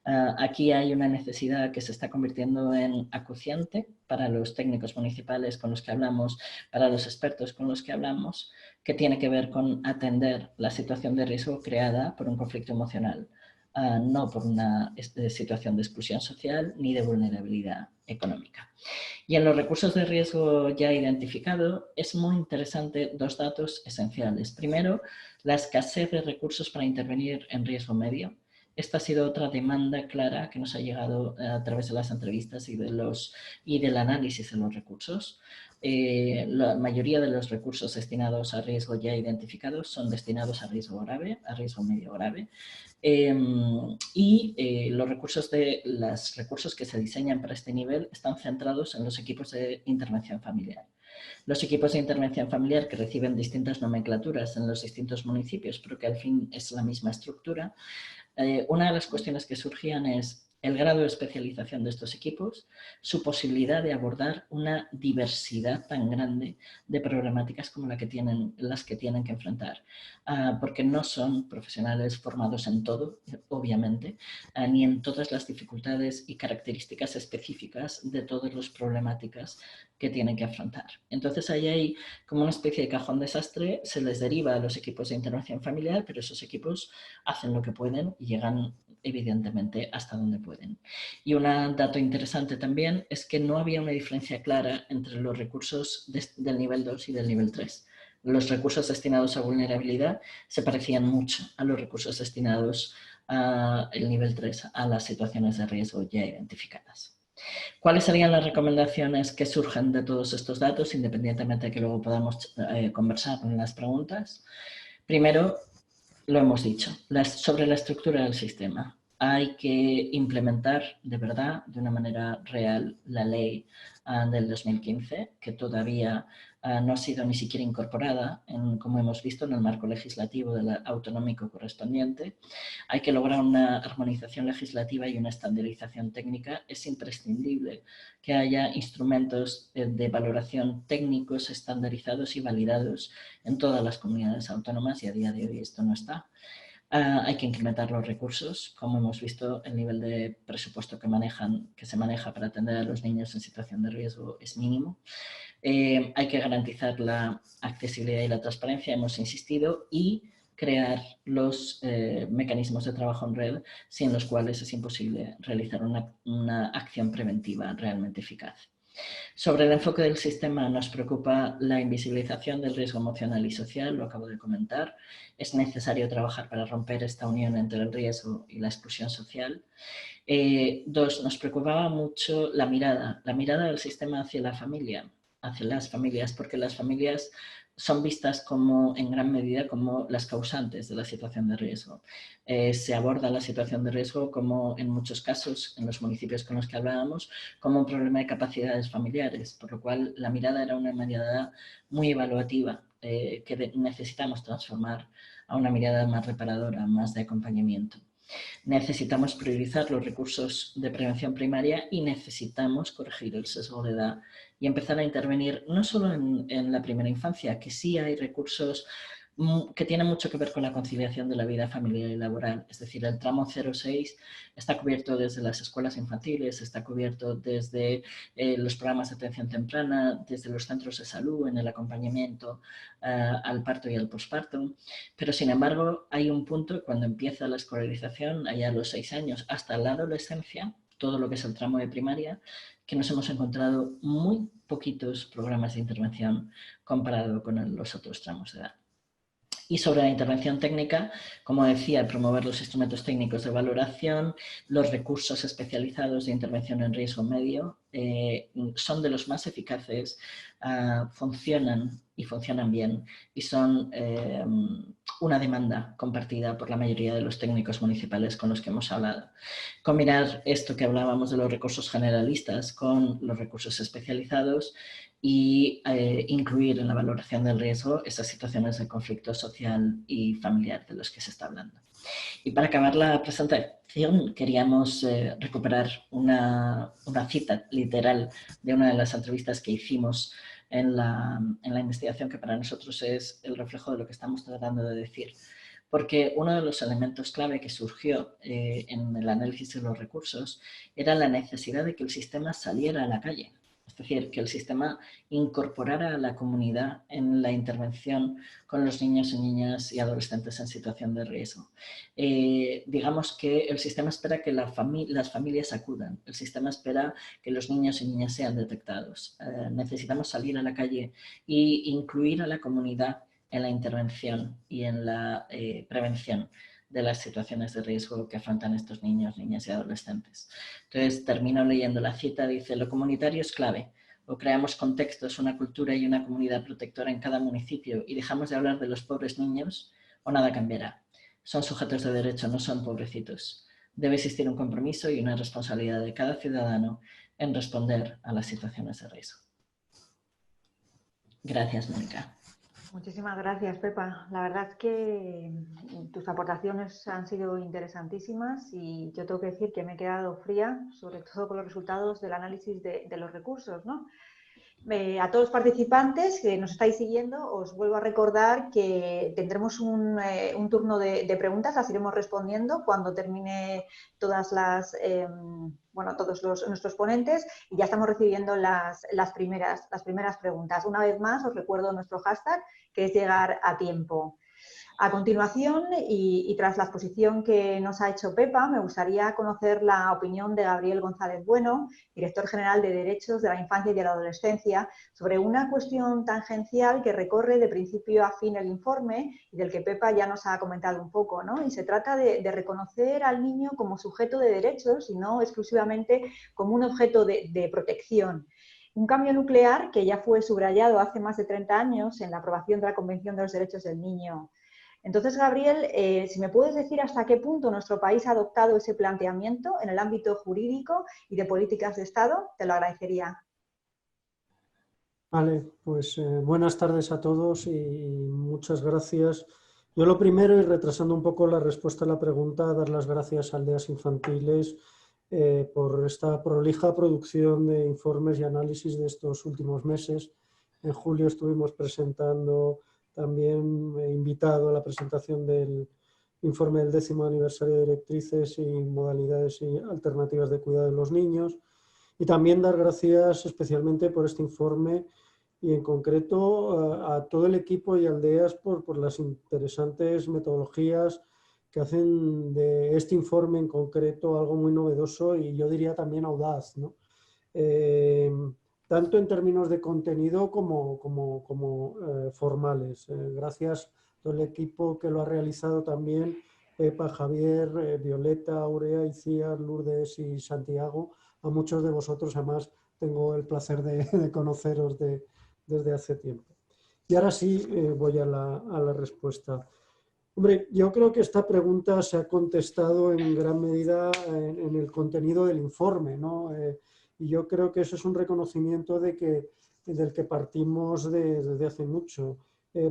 Aquí hay una necesidad que se está convirtiendo en acuciante para los técnicos municipales con los que hablamos, para los expertos con los que hablamos, que tiene que ver con atender la situación de riesgo creada por un conflicto emocional no por una situación de exclusión social ni de vulnerabilidad económica. Y en los recursos de riesgo ya identificado es muy interesante dos datos esenciales. Primero, la escasez de recursos para intervenir en riesgo medio. Esta ha sido otra demanda clara que nos ha llegado a través de las entrevistas y del análisis de los recursos. La mayoría de los recursos destinados a riesgo ya identificados son destinados a riesgo grave, a riesgo medio grave. Los recursos que se diseñan para este nivel están centrados en los equipos de intervención familiar. Los equipos de intervención familiar, que reciben distintas nomenclaturas en los distintos municipios, pero que al fin es la misma estructura, una de las cuestiones que surgían es el grado de especialización de estos equipos, su posibilidad de abordar una diversidad tan grande de problemáticas como las que tienen que enfrentar, porque no son profesionales formados en todo, obviamente, ni en todas las dificultades y características específicas de todas las problemáticas que tienen que afrontar. Entonces ahí hay como una especie de cajón desastre, se les deriva a los equipos de intervención familiar, pero esos equipos hacen lo que pueden y llegan evidentemente hasta donde pueden. Y un dato interesante también es que no había una diferencia clara entre los recursos del nivel 2 y del nivel 3. Los recursos destinados a vulnerabilidad se parecían mucho a los recursos destinados al nivel 3, a las situaciones de riesgo ya identificadas. ¿Cuáles serían las recomendaciones que surgen de todos estos datos, independientemente de que luego podamos conversar en las preguntas? Primero, lo hemos dicho, sobre la estructura del sistema. Hay que implementar de verdad, de una manera real, la ley del 2015, que todavía no ha sido ni siquiera incorporada, como hemos visto, en el marco legislativo autonómico correspondiente. Hay que lograr una armonización legislativa y una estandarización técnica. Es imprescindible que haya instrumentos de valoración técnicos estandarizados y validados en todas las comunidades autónomas y a día de hoy esto no está. Hay que incrementar los recursos. Como hemos visto, el nivel de presupuesto que se maneja para atender a los niños en situación de riesgo es mínimo. Hay que garantizar la accesibilidad y la transparencia, hemos insistido, y crear los mecanismos de trabajo en red sin los cuales es imposible realizar una acción preventiva realmente eficaz. Sobre el enfoque del sistema nos preocupa la invisibilización del riesgo emocional y social, lo acabo de comentar. Es necesario trabajar para romper esta unión entre el riesgo y la exclusión social. Dos, nos preocupaba mucho la mirada del sistema hacia la familia, hacia las familias, porque las familias son vistas como, en gran medida, como las causantes de la situación de riesgo. Se aborda la situación de riesgo como, en muchos casos, en los municipios con los que hablábamos, como un problema de capacidades familiares, por lo cual la mirada era una mirada muy evaluativa que necesitamos transformar a una mirada más reparadora, más de acompañamiento. Necesitamos priorizar los recursos de prevención primaria y necesitamos corregir el sesgo de edad y empezar a intervenir no solo en la primera infancia, que sí hay recursos que tienen mucho que ver con la conciliación de la vida familiar y laboral. Es decir, el tramo 0-6 está cubierto desde las escuelas infantiles, está cubierto desde los programas de atención temprana, desde los centros de salud, en el acompañamiento al parto y al posparto. Pero, sin embargo, hay un punto cuando empieza la escolarización, allá a los 6 años, hasta la adolescencia, todo lo que es el tramo de primaria, que nos hemos encontrado muy poquitos programas de intervención comparado con los otros tramos de edad. Y sobre la intervención técnica, como decía, promover los instrumentos técnicos de valoración, los recursos especializados de intervención en riesgo medio son de los más eficaces, funcionan y funcionan bien y son una demanda compartida por la mayoría de los técnicos municipales con los que hemos hablado. Combinar esto que hablábamos de los recursos generalistas con los recursos especializados y incluir en la valoración del riesgo esas situaciones de conflicto social y familiar de los que se está hablando. Y para acabar la presentación queríamos recuperar una cita literal de una de las entrevistas que hicimos en la investigación, que para nosotros es el reflejo de lo que estamos tratando de decir. Porque uno de los elementos clave que surgió en el análisis de los recursos era la necesidad de que el sistema saliera a la calle. Es decir, que el sistema incorporara a la comunidad en la intervención con los niños y niñas y adolescentes en situación de riesgo. Digamos que el sistema espera que las familias acudan, el sistema espera que los niños y niñas sean detectados. Necesitamos salir a la calle e incluir a la comunidad en la intervención y en la prevención de las situaciones de riesgo que afrontan estos niños, niñas y adolescentes. Entonces, termino leyendo la cita, dice: lo comunitario es clave. O creamos contextos, una cultura y una comunidad protectora en cada municipio y dejamos de hablar de los pobres niños, o nada cambiará. Son sujetos de derecho, no son pobrecitos. Debe existir un compromiso y una responsabilidad de cada ciudadano en responder a las situaciones de riesgo. Gracias, Mónica. Muchísimas gracias, Pepa. La verdad es que tus aportaciones han sido interesantísimas y yo tengo que decir que me he quedado fría, sobre todo con los resultados del análisis de los recursos, ¿no? A todos los participantes que nos estáis siguiendo, os vuelvo a recordar que tendremos un turno de preguntas, las iremos respondiendo cuando termine todas las, todos nuestros ponentes, y ya estamos recibiendo las primeras preguntas. Una vez más, os recuerdo nuestro hashtag, que es llegar a tiempo. A continuación, y tras la exposición que nos ha hecho Pepa, me gustaría conocer la opinión de Gabriel González Bueno, director general de Derechos de la Infancia y de la Adolescencia, sobre una cuestión tangencial que recorre de principio a fin el informe y del que Pepa ya nos ha comentado un poco, ¿no? Y se trata de reconocer al niño como sujeto de derechos y no exclusivamente como un objeto de protección. Un cambio nuclear que ya fue subrayado hace más de 30 años en la aprobación de la Convención de los Derechos del Niño. Entonces, Gabriel, si me puedes decir hasta qué punto nuestro país ha adoptado ese planteamiento en el ámbito jurídico y de políticas de Estado, te lo agradecería. Vale, pues buenas tardes a todos y muchas gracias. Yo lo primero, y retrasando un poco la respuesta a la pregunta, dar las gracias a Aldeas Infantiles por esta prolija producción de informes y análisis de estos últimos meses. En julio estuvimos presentando, también invitado a la presentación del informe del 10º aniversario de directrices y modalidades y alternativas de cuidado de los niños. Y también dar gracias especialmente por este informe y en concreto a todo el equipo y Aldeas por las interesantes metodologías que hacen de este informe en concreto algo muy novedoso y yo diría también audaz, ¿no? Tanto en términos de contenido como formales. Gracias a todo el equipo que lo ha realizado también, Pepa, Javier, Violeta, Aurea, Icíar, Lourdes y Santiago. A muchos de vosotros además tengo el placer de conoceros desde hace tiempo. Y ahora sí voy a la respuesta. Hombre, yo creo que esta pregunta se ha contestado en gran medida en el contenido del informe, ¿no? Y yo creo que eso es un reconocimiento del que partimos desde hace mucho.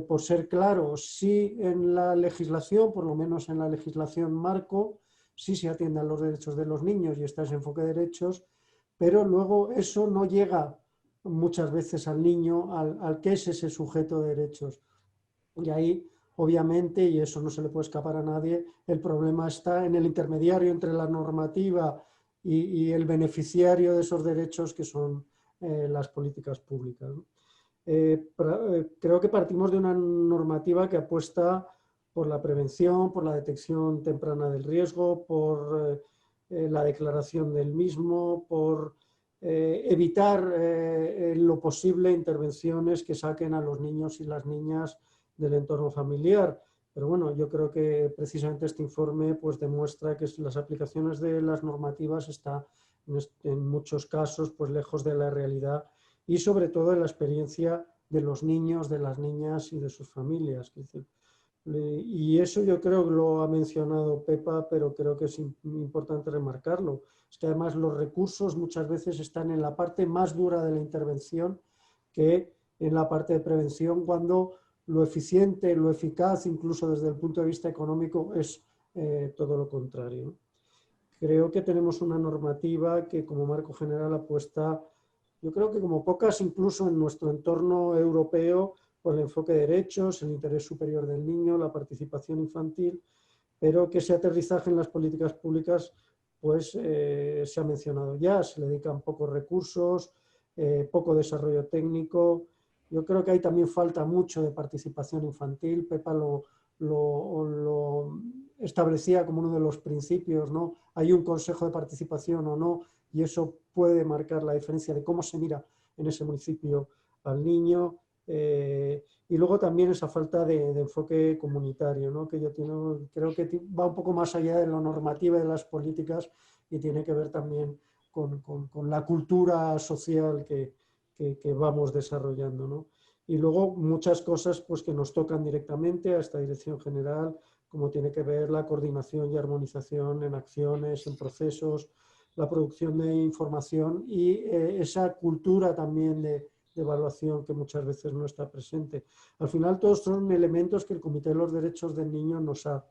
Por ser claro, sí en la legislación, por lo menos en la legislación marco, sí se atiende a los derechos de los niños y está ese enfoque de derechos, pero luego eso no llega muchas veces al niño, al que es ese sujeto de derechos. Y ahí, obviamente, y eso no se le puede escapar a nadie, el problema está en el intermediario entre la normativa y el beneficiario de esos derechos que son las políticas públicas, ¿no? Creo que partimos de una normativa que apuesta por la prevención, por la detección temprana del riesgo, por la declaración del mismo, por evitar lo posible intervenciones que saquen a los niños y las niñas del entorno familiar. Pero bueno, yo creo que precisamente este informe pues demuestra que las aplicaciones de las normativas están en muchos casos pues lejos de la realidad y sobre todo de la experiencia de los niños, de las niñas y de sus familias. Y eso yo creo que lo ha mencionado Pepa, pero creo que es importante remarcarlo. Es que además los recursos muchas veces están en la parte más dura de la intervención que en la parte de prevención, cuando lo eficiente, lo eficaz, incluso desde el punto de vista económico, es todo lo contrario. Creo que tenemos una normativa que como marco general apuesta, yo creo que como pocas incluso en nuestro entorno europeo, por el enfoque de derechos, el interés superior del niño, la participación infantil, pero que ese aterrizaje en las políticas públicas pues se ha mencionado ya, se le dedican pocos recursos, poco desarrollo técnico. Yo creo que ahí también falta mucho de participación infantil. Pepa lo establecía como uno de los principios, ¿no? Hay un consejo de participación o no, y eso puede marcar la diferencia de cómo se mira en ese municipio al niño. Y luego también esa falta de enfoque comunitario, ¿no? Que yo creo que va un poco más allá de lo normativo de las políticas y tiene que ver también con la cultura social que vamos desarrollando, ¿no? Y luego muchas cosas pues, que nos tocan directamente a esta dirección general, como tiene que ver la coordinación y armonización en acciones, en procesos, la producción de información y esa cultura también de evaluación que muchas veces no está presente. Al final todos son elementos que el Comité de los Derechos del Niño nos ha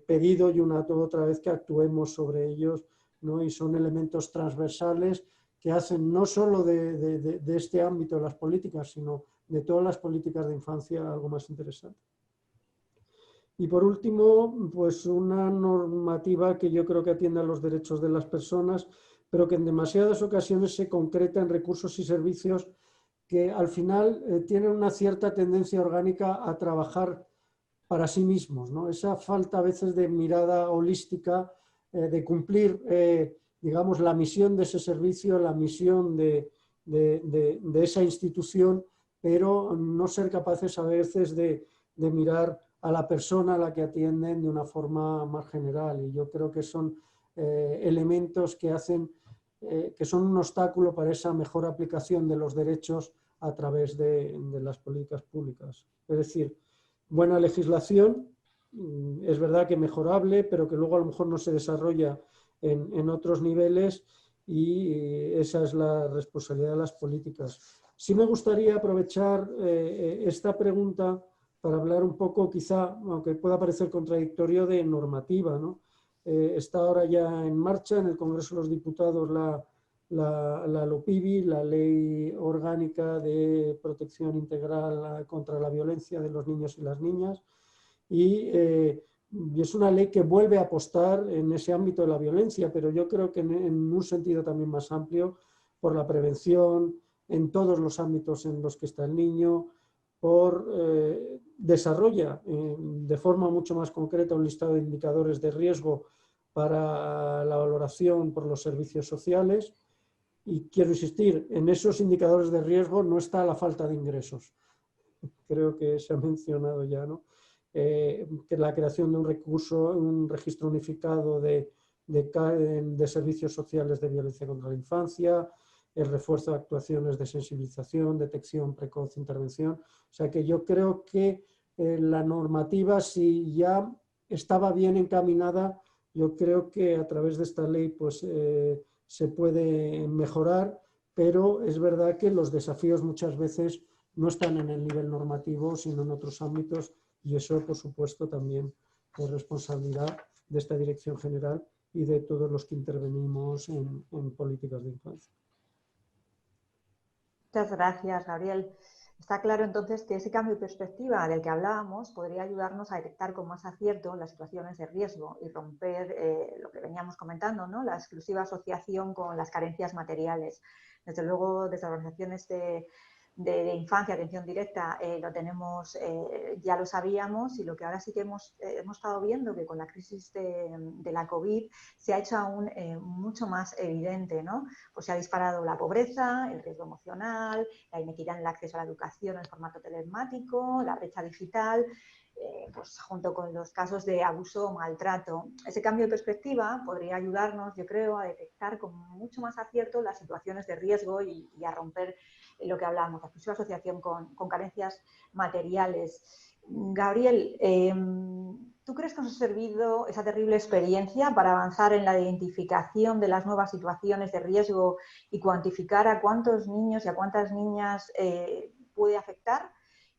pedido y otra vez que actuemos sobre ellos, ¿no? Y son elementos transversales que hacen no solo de este ámbito de las políticas, sino de todas las políticas de infancia algo más interesante. Y por último, pues una normativa que yo creo que atiende a los derechos de las personas, pero que en demasiadas ocasiones se concreta en recursos y servicios que al final tienen una cierta tendencia orgánica a trabajar para sí mismos, ¿no? Esa falta a veces de mirada holística, de cumplir, digamos, la misión de ese servicio, la misión de esa institución, pero no ser capaces a veces de mirar a la persona a la que atienden de una forma más general. Y yo creo que son elementos que hacen que son un obstáculo para esa mejor aplicación de los derechos a través de las políticas públicas. Es decir, buena legislación, es verdad que mejorable, pero que luego a lo mejor no se desarrolla en otros niveles y esa es la responsabilidad de las políticas. Sí me gustaría aprovechar esta pregunta para hablar un poco, quizá, aunque pueda parecer contradictorio, de normativa, ¿no? Está ahora ya en marcha en el Congreso de los Diputados la LOPIVI, la Ley Orgánica de Protección Integral contra la Violencia de los Niños y las Niñas, y es una ley que vuelve a apostar en ese ámbito de la violencia, pero yo creo que en un sentido también más amplio, por la prevención en todos los ámbitos en los que está el niño, desarrolla de forma mucho más concreta un listado de indicadores de riesgo para la valoración por los servicios sociales. Y quiero insistir, en esos indicadores de riesgo no está la falta de ingresos. Creo que se ha mencionado ya, ¿no? Que la creación de un recurso, un registro unificado de servicios sociales de violencia contra la infancia, el refuerzo de actuaciones de sensibilización, detección precoz, intervención. O sea que yo creo que la normativa, si ya estaba bien encaminada, yo creo que a través de esta ley pues, se puede mejorar, pero es verdad que los desafíos muchas veces no están en el nivel normativo, sino en otros ámbitos, y eso, por supuesto, también es responsabilidad de esta Dirección General y de todos los que intervenimos en políticas de infancia. Muchas gracias, Gabriel. Está claro entonces que ese cambio de perspectiva del que hablábamos podría ayudarnos a detectar con más acierto las situaciones de riesgo y romper lo que veníamos comentando, ¿no? La exclusiva asociación con las carencias materiales. Desde luego, desde organizaciones de infancia, atención directa, lo tenemos, ya lo sabíamos, y lo que ahora sí que hemos estado viendo que con la crisis de la COVID se ha hecho aún mucho más evidente, ¿no? Pues se ha disparado la pobreza, el riesgo emocional, la inequidad en el acceso a la educación en formato telemático, la brecha digital, pues junto con los casos de abuso o maltrato. Ese cambio de perspectiva podría ayudarnos, yo creo, a detectar con mucho más acierto las situaciones de riesgo y a romper lo que hablábamos, la exclusiva asociación con carencias materiales. Gabriel, ¿tú crees que nos ha servido esa terrible experiencia para avanzar en la identificación de las nuevas situaciones de riesgo y cuantificar a cuántos niños y a cuántas niñas puede afectar?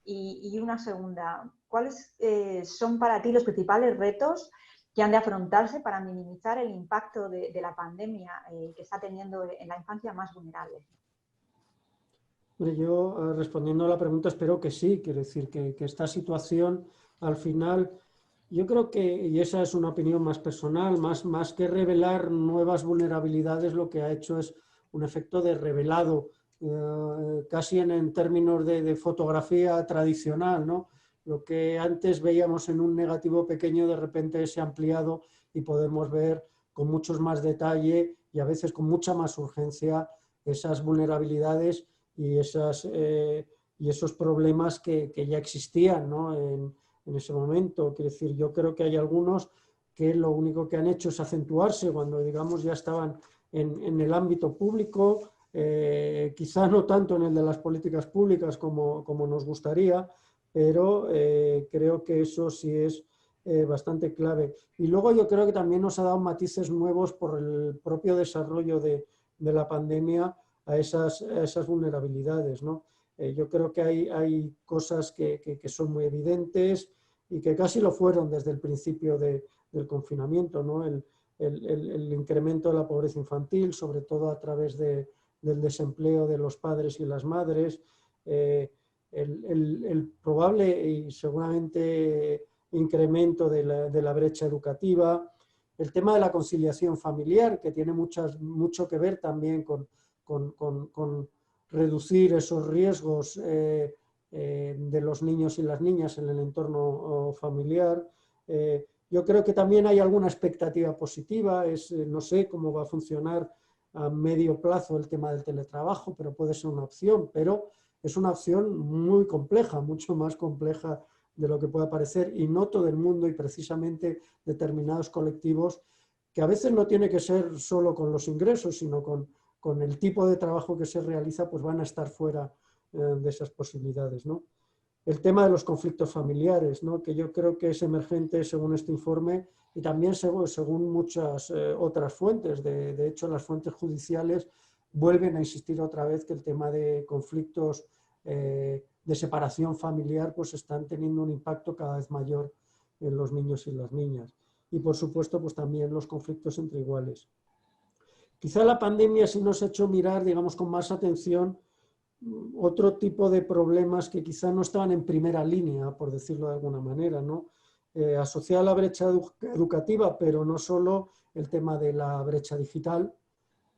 Y una segunda, ¿cuáles son para ti los principales retos que han de afrontarse para minimizar el impacto de la pandemia que está teniendo en la infancia más vulnerable? Yo, respondiendo a la pregunta, espero que sí. Quiero decir que esta situación, al final, yo creo que, y esa es una opinión más personal, más que revelar nuevas vulnerabilidades, lo que ha hecho es un efecto de revelado casi en términos de fotografía tradicional, ¿no? Lo que antes veíamos en un negativo pequeño de repente se ha ampliado y podemos ver con muchos más detalle y a veces con mucha más urgencia esas vulnerabilidades y esos problemas que ya existían, ¿no? en ese momento. Quiero decir, yo creo que hay algunos que lo único que han hecho es acentuarse cuando, digamos, ya estaban en el ámbito público, quizá no tanto en el de las políticas públicas como nos gustaría, pero creo que eso sí es bastante clave. Y luego yo creo que también nos ha dado matices nuevos por el propio desarrollo de la pandemia a esas vulnerabilidades, ¿no? Yo creo que hay cosas que son muy evidentes y que casi lo fueron desde el principio del confinamiento, ¿no? El incremento de la pobreza infantil, sobre todo a través del desempleo de los padres y las madres, el probable y seguramente incremento de la brecha educativa, el tema de la conciliación familiar, que tiene mucho que ver también con reducir esos riesgos de los niños y las niñas en el entorno familiar. Yo creo que también hay alguna expectativa positiva, no sé cómo va a funcionar a medio plazo el tema del teletrabajo, pero puede ser una opción, pero es una opción muy compleja, mucho más compleja de lo que pueda parecer, y no todo el mundo y precisamente determinados colectivos, que a veces no tiene que ser solo con los ingresos, sino con el tipo de trabajo que se realiza, pues van a estar fuera de esas posibilidades, ¿no? El tema de los conflictos familiares, ¿no? Que yo creo que es emergente según este informe y también según muchas otras fuentes. De hecho, las fuentes judiciales vuelven a insistir otra vez que el tema de conflictos de separación familiar pues están teniendo un impacto cada vez mayor en los niños y las niñas. Y por supuesto, pues también los conflictos entre iguales. Quizá la pandemia sí nos ha hecho mirar, digamos, con más atención otro tipo de problemas que quizá no estaban en primera línea, por decirlo de alguna manera, ¿no? Asociada a la brecha educativa, pero no solo el tema de la brecha digital,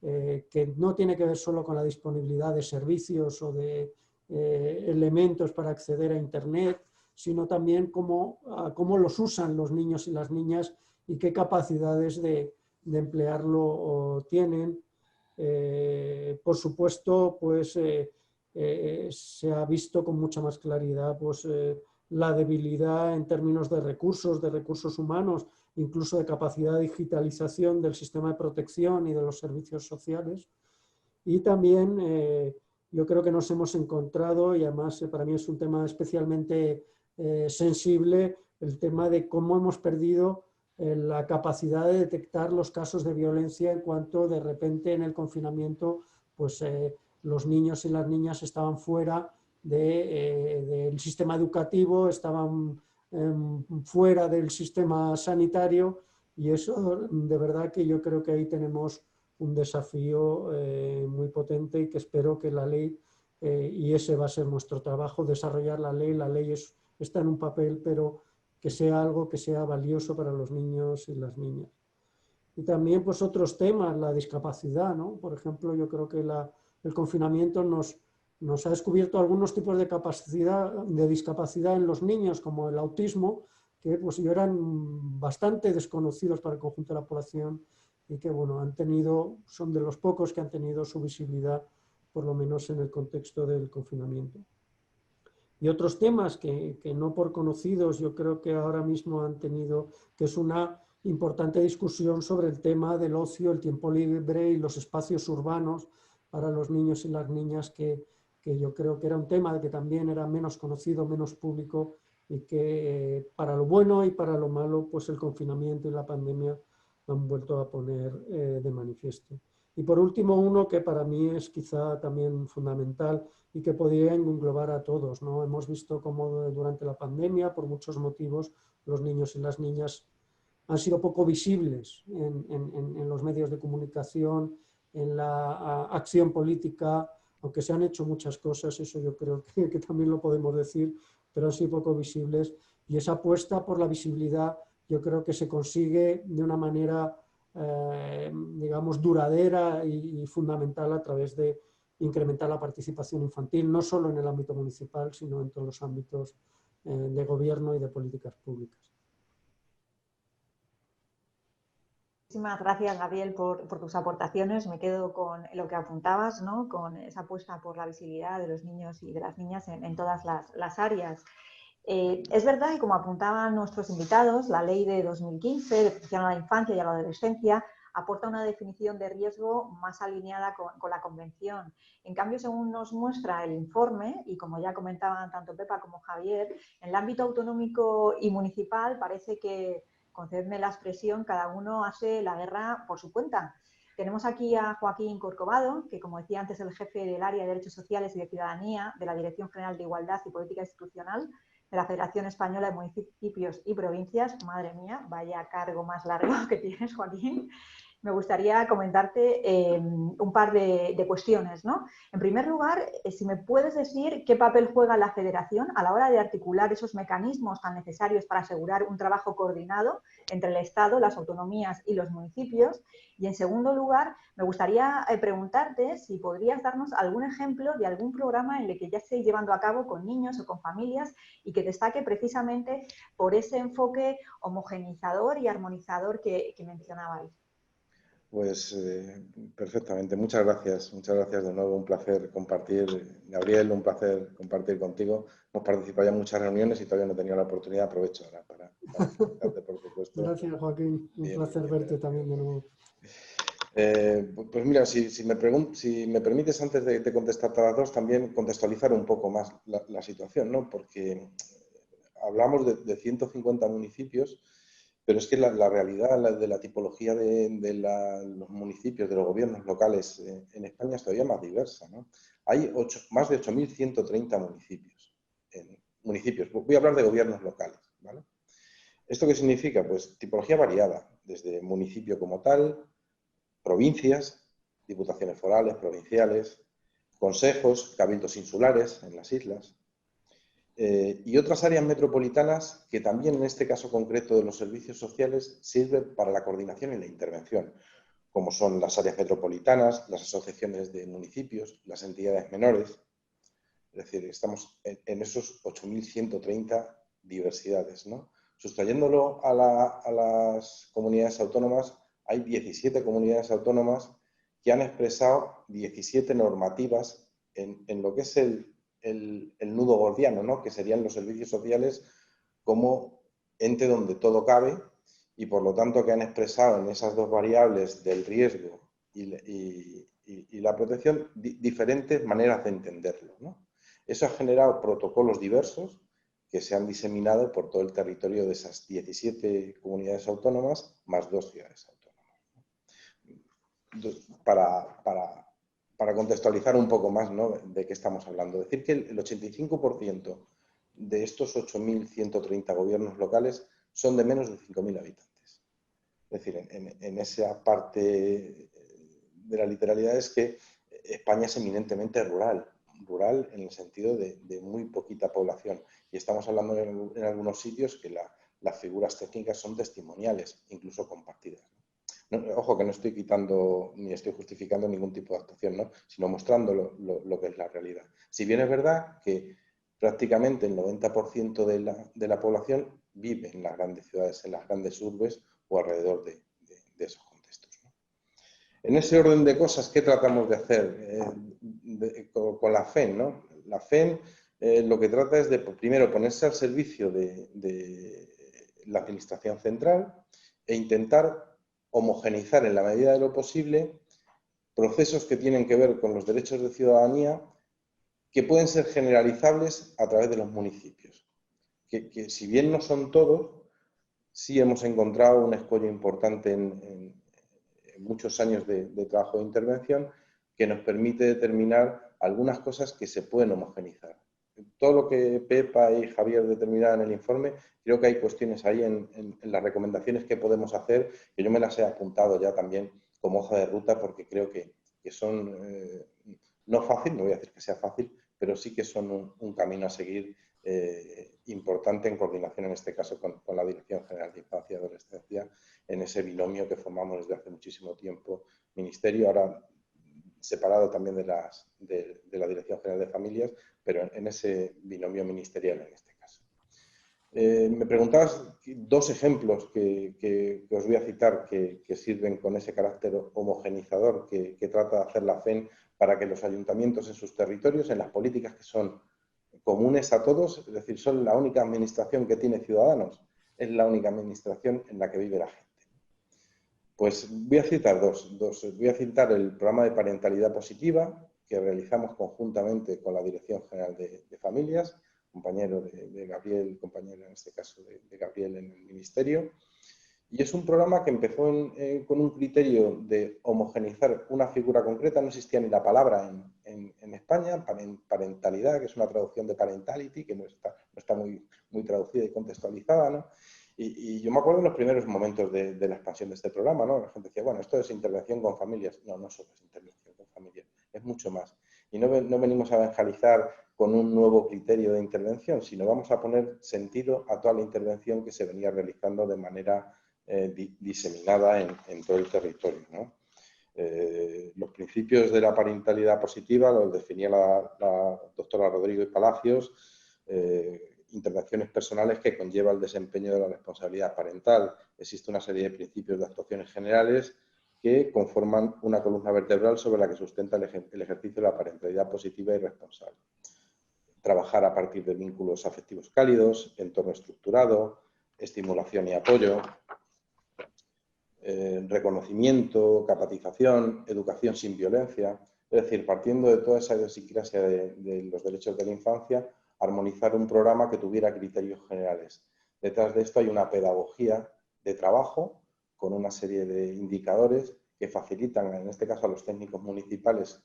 que no tiene que ver solo con la disponibilidad de servicios o de elementos para acceder a Internet, sino también cómo los usan los niños y las niñas y qué capacidades de emplearlo tienen. Por supuesto, pues se ha visto con mucha más claridad pues, la debilidad en términos de recursos humanos, incluso de capacidad de digitalización del sistema de protección y de los servicios sociales. Y también yo creo que nos hemos encontrado, y además para mí es un tema especialmente sensible, el tema de cómo hemos perdido la capacidad de detectar los casos de violencia en cuanto de repente en el confinamiento pues, los niños y las niñas estaban fuera del sistema educativo, estaban fuera del sistema sanitario, y eso de verdad que yo creo que ahí tenemos un desafío muy potente y que espero que la ley, y ese va a ser nuestro trabajo, desarrollar la ley está en un papel, pero que sea algo que sea valioso para los niños y las niñas. Y también pues otros temas, la discapacidad, ¿no? Por ejemplo, yo creo que el confinamiento nos ha descubierto algunos tipos de discapacidad en los niños, como el autismo, que pues eran bastante desconocidos para el conjunto de la población y que bueno, son de los pocos que han tenido su visibilidad, por lo menos en el contexto del confinamiento. Y otros temas que no por conocidos yo creo que ahora mismo han tenido, que es una importante discusión sobre el tema del ocio, el tiempo libre y los espacios urbanos para los niños y las niñas, que yo creo que era un tema que también era menos conocido, menos público, y que para lo bueno y para lo malo, pues el confinamiento y la pandemia han vuelto a poner de manifiesto. Y por último, uno que para mí es quizá también fundamental y que podría englobar a todos, ¿no? Hemos visto cómo durante la pandemia, por muchos motivos, los niños y las niñas han sido poco visibles en los medios de comunicación, en la acción política, aunque se han hecho muchas cosas, eso yo creo que también lo podemos decir, pero han sido poco visibles. Y esa apuesta por la visibilidad yo creo que se consigue de una manera, digamos, duradera y fundamental a través de incrementar la participación infantil, no solo en el ámbito municipal, sino en todos los ámbitos de gobierno y de políticas públicas. Muchísimas gracias, Gabriel, por tus aportaciones. Me quedo con lo que apuntabas, ¿no? Con esa apuesta por la visibilidad de los niños y de las niñas en todas las áreas. Es verdad que, como apuntaban nuestros invitados, la Ley de 2015 de protección a la infancia y a la adolescencia aporta una definición de riesgo más alineada con la Convención. En cambio, según nos muestra el informe, y como ya comentaban tanto Pepa como Javier, en el ámbito autonómico y municipal parece que, concedme la expresión, cada uno hace la guerra por su cuenta. Tenemos aquí a Joaquín Corcovado, que, como decía antes, es el jefe del área de Derechos Sociales y de Ciudadanía de la Dirección General de Igualdad y Política Institucional de la Federación Española de Municipios y Provincias. Madre mía, vaya cargo más largo que tienes, Joaquín. Me gustaría comentarte un par de cuestiones, ¿no? En primer lugar, si me puedes decir qué papel juega la Federación a la hora de articular esos mecanismos tan necesarios para asegurar un trabajo coordinado entre el Estado, las autonomías y los municipios. Y en segundo lugar, me gustaría preguntarte si podrías darnos algún ejemplo de algún programa en el que ya estéis llevando a cabo con niños o con familias y que destaque precisamente por ese enfoque homogeneizador y armonizador que mencionabais. Pues perfectamente. Muchas gracias de nuevo. Un placer compartir, Gabriel, un placer compartir contigo. Hemos participado ya en muchas reuniones y todavía no he tenido la oportunidad. Aprovecho ahora para felicitarte, por supuesto. Gracias, Joaquín. Un placer verte también de nuevo. Pues mira, si me permites, antes de contestarte a las dos, también contextualizar un poco más la situación, ¿no? Porque hablamos de 150 municipios, pero es que la realidad de la tipología de los municipios, de los gobiernos locales en España es todavía más diversa, ¿no? Hay más de 8.130 municipios. Voy a hablar de gobiernos locales, ¿vale? ¿Esto qué significa? Pues tipología variada, desde municipio como tal, provincias, diputaciones forales, provinciales, consejos, cabildos insulares en las islas, y otras áreas metropolitanas que también, en este caso concreto de los servicios sociales, sirven para la coordinación y la intervención, como son las áreas metropolitanas, las asociaciones de municipios, las entidades menores. Es decir, estamos en esos 8.130 diversidades, ¿no? Sustrayéndolo a las comunidades autónomas, hay 17 comunidades autónomas que han expresado 17 normativas en lo que es el nudo gordiano, ¿no? Que serían los servicios sociales como ente donde todo cabe y, por lo tanto, que han expresado en esas dos variables del riesgo y la protección diferentes maneras de entenderlo, ¿no? Eso ha generado protocolos diversos que se han diseminado por todo el territorio de esas 17 comunidades autónomas más 2 ciudades autónomas. Para contextualizar un poco más, ¿no?, de qué estamos hablando. Decir que el 85% de estos 8.130 gobiernos locales son de menos de 5.000 habitantes. Es decir, en esa parte de la literalidad es que España es eminentemente rural en el sentido de muy poquita población. Y estamos hablando en algunos sitios que las figuras técnicas son testimoniales, incluso compartidas. No, ojo, que no estoy quitando ni estoy justificando ningún tipo de actuación, ¿no?, sino mostrando lo que es la realidad. Si bien es verdad que prácticamente el 90% de la población vive en las grandes ciudades, en las grandes urbes o alrededor de esos contextos, ¿no? En ese orden de cosas, ¿qué tratamos de hacer con la FEN, ¿no? La FEN lo que trata es de, primero, ponerse al servicio de la Administración Central e intentar homogeneizar en la medida de lo posible procesos que tienen que ver con los derechos de ciudadanía que pueden ser generalizables a través de los municipios. Que si bien no son todos, sí hemos encontrado un escollo importante en muchos años de trabajo de intervención que nos permite determinar algunas cosas que se pueden homogeneizar. Todo lo que Pepa y Javier determinaron en el informe, creo que hay cuestiones ahí en las recomendaciones que podemos hacer, que yo me las he apuntado ya también como hoja de ruta, porque creo que son, no fácil, no voy a decir que sea fácil, pero sí que son un camino a seguir importante en coordinación, en este caso, con la Dirección General de Infancia y Adolescencia, en ese binomio que formamos desde hace muchísimo tiempo, Ministerio, ahora separado también de la Dirección General de Familias, pero en ese binomio ministerial en este caso. Me preguntabas dos ejemplos que os voy a citar que sirven con ese carácter homogenizador que trata de hacer la FEN para que los ayuntamientos en sus territorios, en las políticas que son comunes a todos, es decir, son la única administración que tiene ciudadanos, es la única administración en la que vive la gente. Pues voy a citar dos. Voy a citar el programa de parentalidad positiva que realizamos conjuntamente con la Dirección General de Familias, compañero de Gabriel, compañero en este caso de Gabriel en el Ministerio. Y es un programa que empezó con un criterio de homogeneizar una figura concreta, no existía ni la palabra en España, parentalidad, que es una traducción de parentality, que no está muy traducida y contextualizada, ¿no? Y yo me acuerdo en los primeros momentos de la expansión de este programa, ¿no? La gente decía, bueno, esto es intervención con familias. No, no solo es intervención con familias, es mucho más. Y no venimos a evangelizar con un nuevo criterio de intervención, sino vamos a poner sentido a toda la intervención que se venía realizando de manera diseminada en todo el territorio, ¿no? Los principios de la parentalidad positiva los definía la doctora Rodrigo y Palacios, intervenciones personales que conlleva el desempeño de la responsabilidad parental. Existe una serie de principios de actuaciones generales que conforman una columna vertebral sobre la que sustenta el ejercicio de la parentalidad positiva y responsable. Trabajar a partir de vínculos afectivos cálidos, entorno estructurado, estimulación y apoyo, reconocimiento, capacitación, educación sin violencia. Es decir, partiendo de toda esa idiosincrasia de los derechos de la infancia, armonizar un programa que tuviera criterios generales. Detrás de esto hay una pedagogía de trabajo con una serie de indicadores que facilitan, en este caso a los técnicos municipales,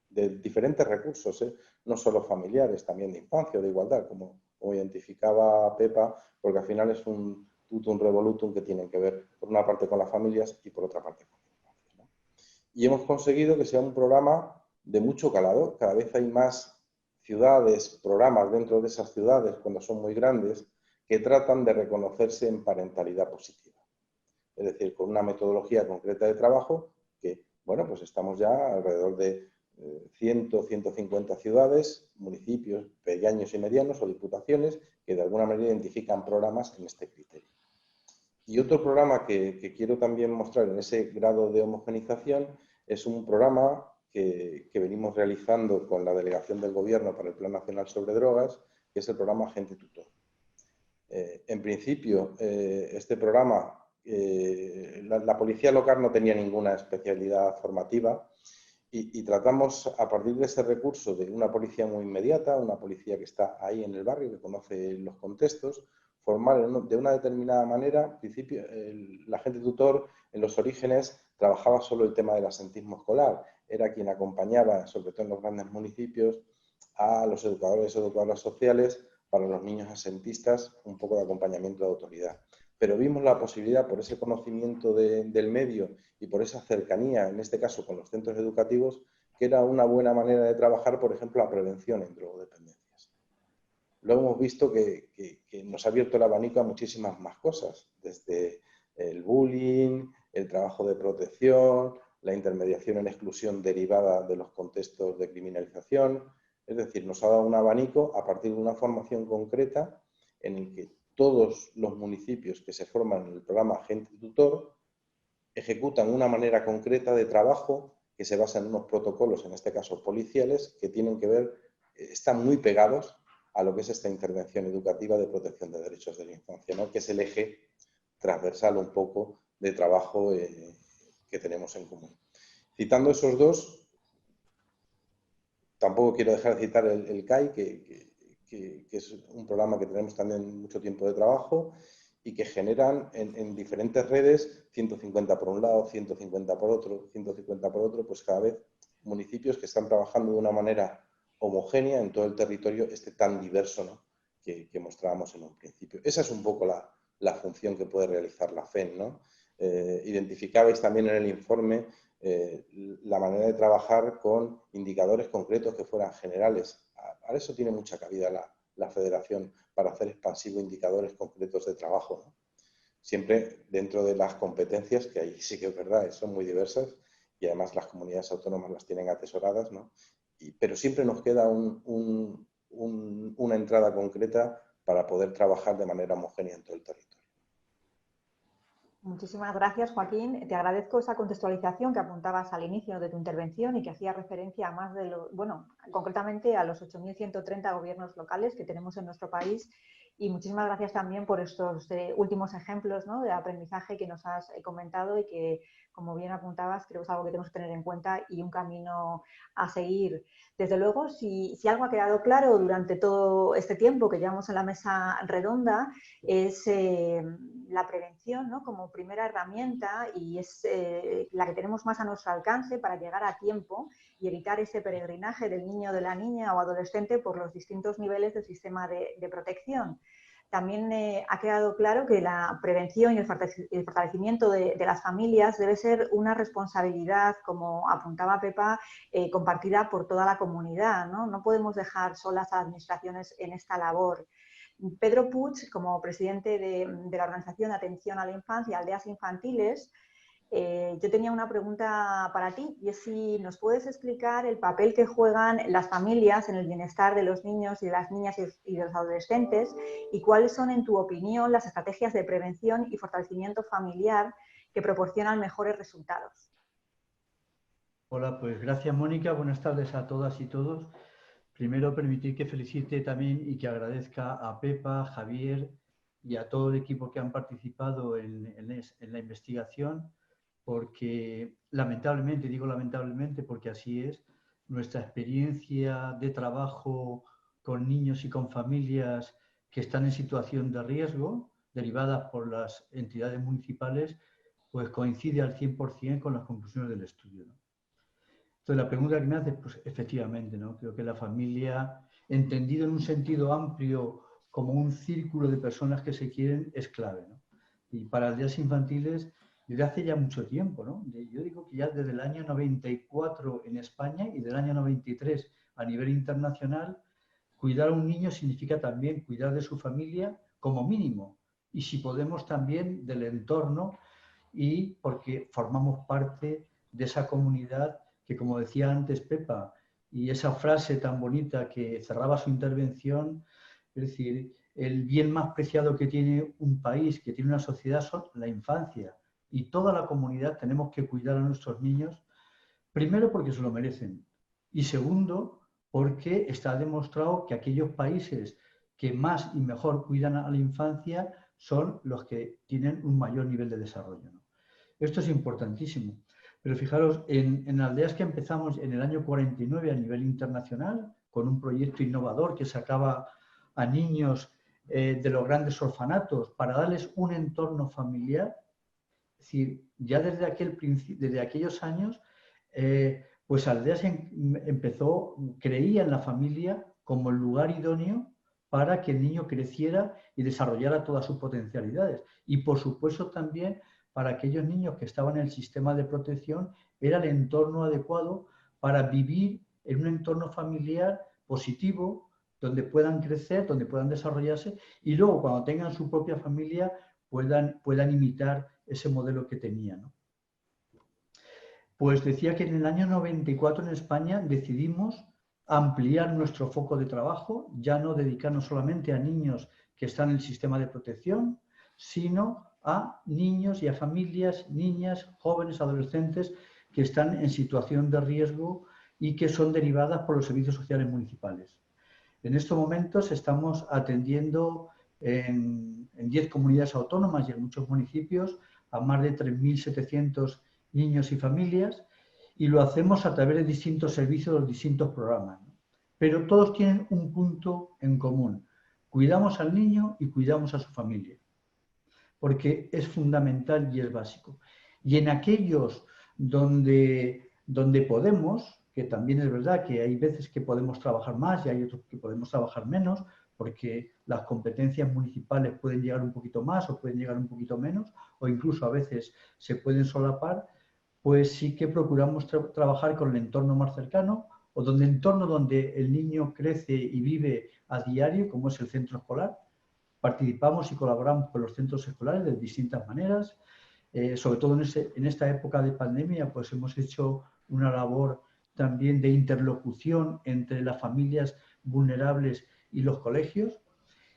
de diferentes recursos, no solo familiares, también de infancia o de igualdad, como identificaba Pepa, porque al final es un tutum revolutum que tienen que ver por una parte con las familias y por otra parte con la infancia, ¿no? Y hemos conseguido que sea un programa de mucho calado. Cada vez hay más ciudades, programas dentro de esas ciudades, cuando son muy grandes, que tratan de reconocerse en parentalidad positiva. Es decir, con una metodología concreta de trabajo que, bueno, pues estamos ya alrededor de 100, 150 ciudades, municipios pequeños y medianos o diputaciones que de alguna manera identifican programas en este criterio. Y otro programa que quiero también mostrar en ese grado de homogenización es un programa que venimos realizando con la Delegación del Gobierno para el Plan Nacional sobre Drogas, que es el programa Agente Tutor. En principio, este programa, la policía local no tenía ninguna especialidad formativa y tratamos, a partir de ese recurso de una policía muy inmediata, una policía que está ahí en el barrio, que conoce los contextos, formar de una determinada manera. En principio, el agente tutor en los orígenes trabajaba solo el tema del asentismo escolar, era quien acompañaba, sobre todo en los grandes municipios, a los educadores y educadoras sociales para los niños asentistas, un poco de acompañamiento de autoridad. Pero vimos la posibilidad, por ese conocimiento del medio y por esa cercanía, en este caso con los centros educativos, que era una buena manera de trabajar, por ejemplo, la prevención en drogodependencias. Luego hemos visto que nos ha abierto el abanico a muchísimas más cosas, desde el bullying, el trabajo de protección, la intermediación en exclusión derivada de los contextos de criminalización. Es decir, nos ha dado un abanico a partir de una formación concreta en el que todos los municipios que se forman en el programa Agente Tutor ejecutan una manera concreta de trabajo que se basa en unos protocolos, en este caso policiales, que tienen que ver, están muy pegados a lo que es esta intervención educativa de protección de derechos de la infancia, ¿no? Que es el eje transversal un poco de trabajo que tenemos en común. Citando esos dos, tampoco quiero dejar de citar el CAI, que es un programa que tenemos también mucho tiempo de trabajo y que generan en diferentes redes, 150 por un lado, 150 por otro, 150 por otro, pues cada vez municipios que están trabajando de una manera homogénea en todo el territorio tan diverso, ¿no? que mostrábamos en un principio. Esa es un poco la función que puede realizar la FEN, ¿no? Identificabais también en el informe la manera de trabajar con indicadores concretos que fueran generales. Para eso tiene mucha cabida la Federación, para hacer expansivo indicadores concretos de trabajo, ¿no? Siempre dentro de las competencias, que ahí sí que es verdad, son muy diversas, y además las comunidades autónomas las tienen atesoradas, ¿no? Pero siempre nos queda una entrada concreta para poder trabajar de manera homogénea en todo el territorio. Muchísimas gracias, Joaquín. Te agradezco esa contextualización que apuntabas al inicio de tu intervención y que hacía referencia a más de los, bueno, concretamente a los 8.130 gobiernos locales que tenemos en nuestro país. Y muchísimas gracias también por estos últimos ejemplos, ¿no?, de aprendizaje que nos has comentado y que, como bien apuntabas, creo que es algo que tenemos que tener en cuenta y un camino a seguir. Desde luego, si algo ha quedado claro durante todo este tiempo que llevamos en la mesa redonda, es la prevención, ¿no?, como primera herramienta, y es la que tenemos más a nuestro alcance para llegar a tiempo y evitar ese peregrinaje del niño, de la niña o adolescente por los distintos niveles del sistema de protección. También ha quedado claro que la prevención y el fortalecimiento de las familias debe ser una responsabilidad, como apuntaba Pepa, compartida por toda la comunidad, ¿no? No podemos dejar solas a las administraciones en esta labor. Pedro Puig, como presidente de la Organización de Atención a la Infancia, Aldeas Infantiles, yo tenía una pregunta para ti, y es si nos puedes explicar el papel que juegan las familias en el bienestar de los niños y de las niñas y de los adolescentes, y cuáles son, en tu opinión, las estrategias de prevención y fortalecimiento familiar que proporcionan mejores resultados. Hola, pues gracias, Mónica. Buenas tardes a todas y todos. Primero, permitir que felicite también y que agradezca a Pepa, Javier y a todo el equipo que han participado en la investigación, porque lamentablemente, digo lamentablemente porque así es, nuestra experiencia de trabajo con niños y con familias que están en situación de riesgo, derivadas por las entidades municipales, pues coincide al 100% con las conclusiones del estudio, ¿no? Entonces, la pregunta que me hace, pues efectivamente, ¿no? Creo que la familia, entendido en un sentido amplio como un círculo de personas que se quieren, es clave, ¿no? Y para Aldeas Infantiles, desde hace ya mucho tiempo, ¿no? Yo digo que ya desde el año 94 en España y del año 93 a nivel internacional, cuidar a un niño significa también cuidar de su familia como mínimo. Y si podemos también del entorno, y porque formamos parte de esa comunidad que, como decía antes Pepa, y esa frase tan bonita que cerraba su intervención, es decir, el bien más preciado que tiene un país, que tiene una sociedad, son la infancia. Y toda la comunidad tenemos que cuidar a nuestros niños, primero porque se lo merecen, y segundo porque está demostrado que aquellos países que más y mejor cuidan a la infancia son los que tienen un mayor nivel de desarrollo, ¿no? Esto es importantísimo. Pero fijaros, en aldeas que empezamos en el año 49 a nivel internacional, con un proyecto innovador que sacaba a niños de los grandes orfanatos para darles un entorno familiar, es decir, ya desde aquellos años, pues Aldeas creía en la familia como el lugar idóneo para que el niño creciera y desarrollara todas sus potencialidades. Y por supuesto también para aquellos niños que estaban en el sistema de protección, era el entorno adecuado para vivir en un entorno familiar positivo, donde puedan crecer, donde puedan desarrollarse, y luego cuando tengan su propia familia puedan imitar ese modelo que tenían, ¿no? Pues decía que en el año 94 en España decidimos ampliar nuestro foco de trabajo, ya no dedicarnos solamente a niños que están en el sistema de protección, sino a niños y a familias, niñas, jóvenes, adolescentes que están en situación de riesgo y que son derivadas por los servicios sociales municipales. En estos momentos estamos atendiendo en 10 comunidades autónomas y en muchos municipios a más de 3.700 niños y familias, y lo hacemos a través de distintos servicios, los distintos programas, ¿no? Pero todos tienen un punto en común: cuidamos al niño y cuidamos a su familia, porque es fundamental y es básico. Y en aquellos donde podemos, que también es verdad que hay veces que podemos trabajar más y hay otros que podemos trabajar menos, porque las competencias municipales pueden llegar un poquito más o pueden llegar un poquito menos, o incluso a veces se pueden solapar, pues sí que procuramos trabajar con el entorno más cercano, o donde el entorno donde el niño crece y vive a diario, como es el centro escolar. Participamos y colaboramos con los centros escolares de distintas maneras. sobre todo en esta época de pandemia, pues hemos hecho una labor también de interlocución entre las familias vulnerables y los colegios.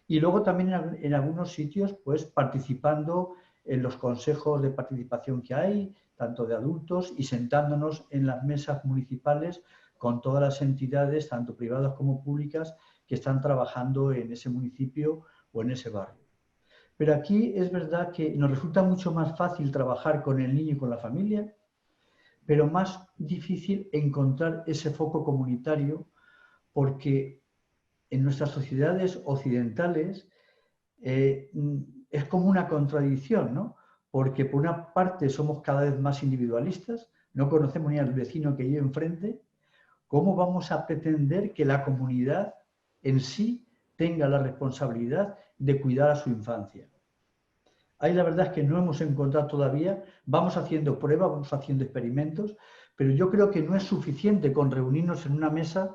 Y luego también en algunos sitios, pues participando en los consejos de participación que hay, tanto de adultos, y sentándonos en las mesas municipales con todas las entidades, tanto privadas como públicas, que están trabajando en ese municipio o en ese barrio. Pero aquí es verdad que nos resulta mucho más fácil trabajar con el niño y con la familia, pero más difícil encontrar ese foco comunitario, porque en nuestras sociedades occidentales es como una contradicción, ¿no? Porque por una parte somos cada vez más individualistas, no conocemos ni al vecino que lleve enfrente. ¿Cómo vamos a pretender que la comunidad en sí tenga la responsabilidad de cuidar a su infancia? Ahí la verdad es que no hemos encontrado todavía, vamos haciendo pruebas, vamos haciendo experimentos, pero yo creo que no es suficiente con reunirnos en una mesa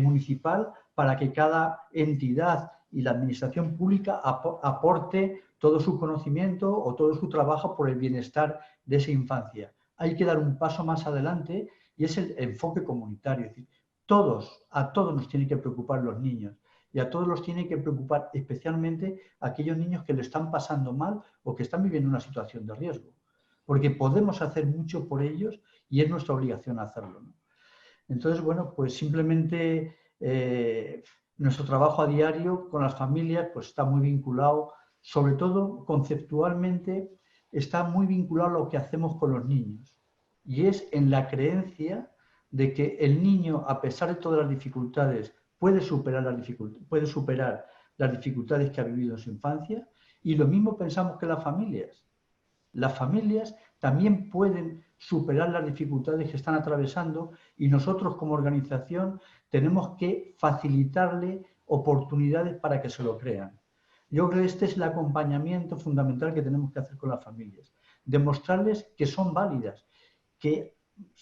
municipal para que cada entidad y la administración pública aporte todo su conocimiento o todo su trabajo por el bienestar de esa infancia. Hay que dar un paso más adelante y es el enfoque comunitario. Es decir, a todos nos tienen que preocupar los niños y a todos los tienen que preocupar especialmente aquellos niños que le están pasando mal o que están viviendo una situación de riesgo. Porque podemos hacer mucho por ellos y es nuestra obligación hacerlo, ¿no? Entonces, bueno, pues simplemente nuestro trabajo a diario con las familias pues está muy vinculado, sobre todo conceptualmente, está muy vinculado a lo que hacemos con los niños. Y es en la creencia de que el niño, a pesar de todas las dificultades, puede superar las dificultades que ha vivido en su infancia. Y lo mismo pensamos que las familias. Las familias también pueden superar las dificultades que están atravesando y nosotros como organización tenemos que facilitarle oportunidades para que se lo crean. Yo creo que este es el acompañamiento fundamental que tenemos que hacer con las familias. Demostrarles que son válidas, que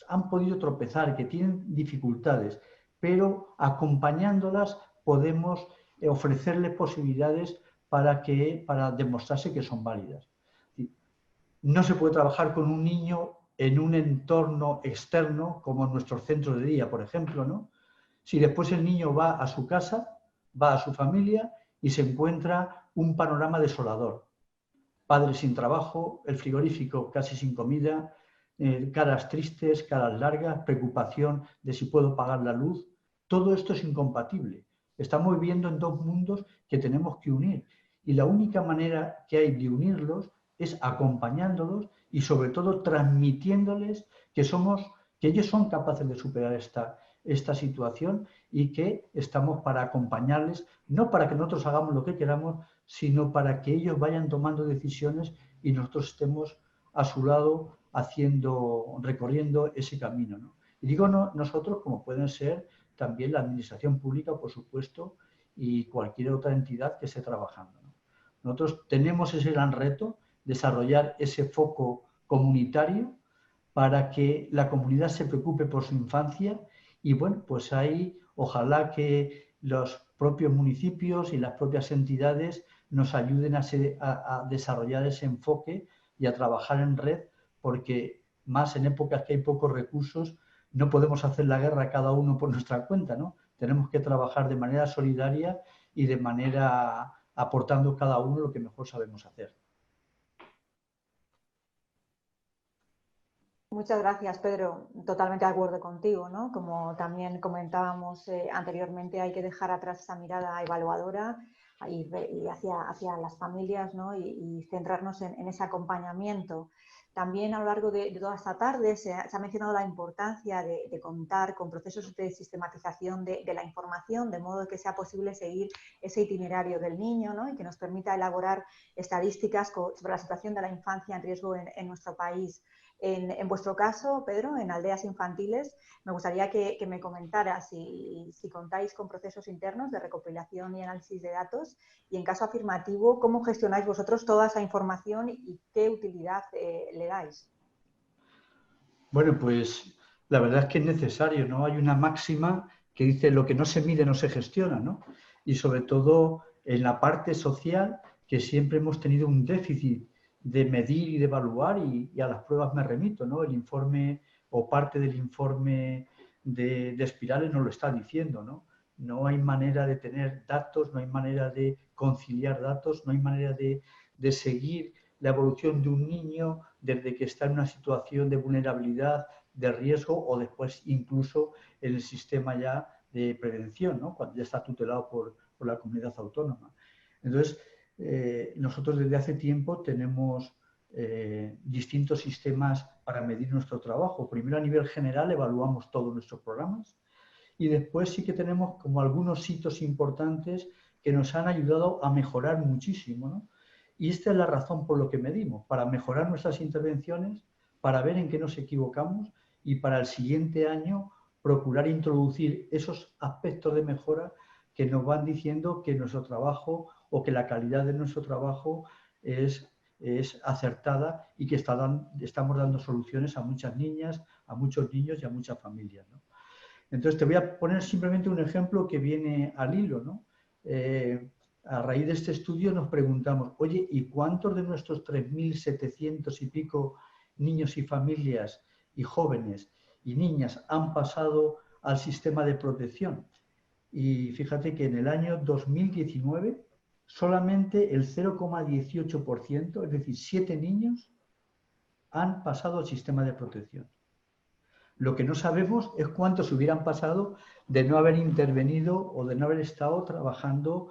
han podido tropezar, que tienen dificultades, pero acompañándolas podemos ofrecerles posibilidades para demostrarse que son válidas. No se puede trabajar con un niño en un entorno externo, como en nuestros centros de día, por ejemplo, ¿no? Si después el niño va a su casa, va a su familia y se encuentra un panorama desolador. Padres sin trabajo, el frigorífico casi sin comida, caras tristes, caras largas, preocupación de si puedo pagar la luz. Todo esto es incompatible. Estamos viviendo en dos mundos que tenemos que unir. Y la única manera que hay de unirlos es acompañándolos y sobre todo transmitiéndoles que ellos son capaces de superar esta situación y que estamos para acompañarles, no para que nosotros hagamos lo que queramos, sino para que ellos vayan tomando decisiones y nosotros estemos a su lado recorriendo ese camino, ¿no? Y digo nosotros, como pueden ser también la administración pública, por supuesto, y cualquier otra entidad que esté trabajando, ¿no? Nosotros tenemos ese gran reto, desarrollar ese foco comunitario para que la comunidad se preocupe por su infancia y bueno, pues ahí ojalá que los propios municipios y las propias entidades nos ayuden a desarrollar ese enfoque y a trabajar en red, porque más en épocas que hay pocos recursos no podemos hacer la guerra cada uno por nuestra cuenta, ¿no? Tenemos que trabajar de manera solidaria y de manera aportando cada uno lo que mejor sabemos hacer. Muchas gracias, Pedro. Totalmente de acuerdo contigo, ¿no? Como también comentábamos anteriormente, hay que dejar atrás esa mirada evaluadora y hacia las familias, ¿no? Y centrarnos en ese acompañamiento. También a lo largo de toda esta tarde se ha mencionado la importancia de contar con procesos de sistematización de la información, de modo que sea posible seguir ese itinerario del niño, ¿no? Y que nos permita elaborar estadísticas sobre la situación de la infancia en riesgo en nuestro país. En vuestro caso, Pedro, en Aldeas Infantiles, me gustaría que me comentaras si contáis con procesos internos de recopilación y análisis de datos y, en caso afirmativo, cómo gestionáis vosotros toda esa información y qué utilidad le dais. Bueno, pues la verdad es que es necesario, ¿no? Hay una máxima que dice lo que no se mide no se gestiona, ¿no? Y sobre todo en la parte social, que siempre hemos tenido un déficit de medir y de evaluar, y a las pruebas me remito, ¿no? El informe o parte del informe de Espirales nos lo está diciendo, ¿no? No hay manera de tener datos, no hay manera de conciliar datos, no hay manera de seguir la evolución de un niño desde que está en una situación de vulnerabilidad, de riesgo, o después incluso en el sistema ya de prevención, ¿no? Cuando ya está tutelado por la comunidad autónoma. Entonces, nosotros desde hace tiempo tenemos distintos sistemas para medir nuestro trabajo. Primero, a nivel general, evaluamos todos nuestros programas, y después sí que tenemos como algunos hitos importantes que nos han ayudado a mejorar muchísimo, ¿no? Y esta es la razón por lo que medimos, para mejorar nuestras intervenciones, para ver en qué nos equivocamos y para el siguiente año procurar introducir esos aspectos de mejora que nos van diciendo que nuestro trabajo o que la calidad de nuestro trabajo es acertada y que estamos dando soluciones a muchas niñas, a muchos niños y a muchas familias, ¿no? Entonces, te voy a poner simplemente un ejemplo que viene al hilo, ¿no? A raíz de este estudio nos preguntamos, oye, ¿y cuántos de nuestros 3.700 y pico niños y familias y jóvenes y niñas han pasado al sistema de protección? Y fíjate que en el año 2019 solamente el 0,18%, es decir, 7 niños, han pasado al sistema de protección. Lo que no sabemos es cuántos hubieran pasado de no haber intervenido o de no haber estado trabajando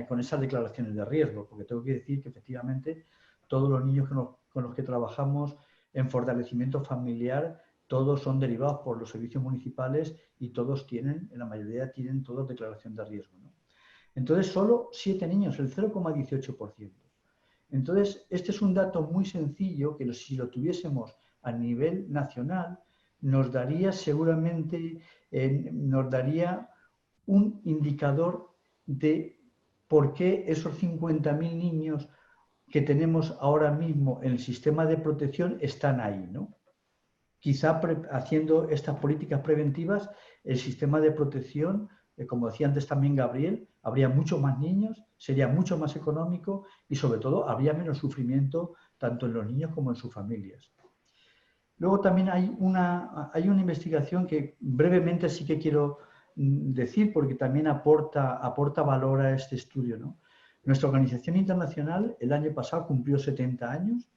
con esas declaraciones de riesgo, porque tengo que decir que efectivamente todos los niños con los que trabajamos en fortalecimiento familiar, todos son derivados por los servicios municipales y todos en la mayoría tienen todos declaración de riesgo, ¿no? Entonces, solo 7 niños, el 0,18%. Entonces, este es un dato muy sencillo que si lo tuviésemos a nivel nacional, nos daría seguramente un indicador de por qué esos 50.000 niños que tenemos ahora mismo en el sistema de protección están ahí, ¿no? Quizá haciendo estas políticas preventivas, el sistema de protección, como decía antes también Gabriel, habría muchos más niños, sería mucho más económico y sobre todo habría menos sufrimiento tanto en los niños como en sus familias. Luego también hay una investigación que brevemente sí que quiero decir porque también aporta valor a este estudio, ¿no? Nuestra organización internacional el año pasado cumplió 70 años,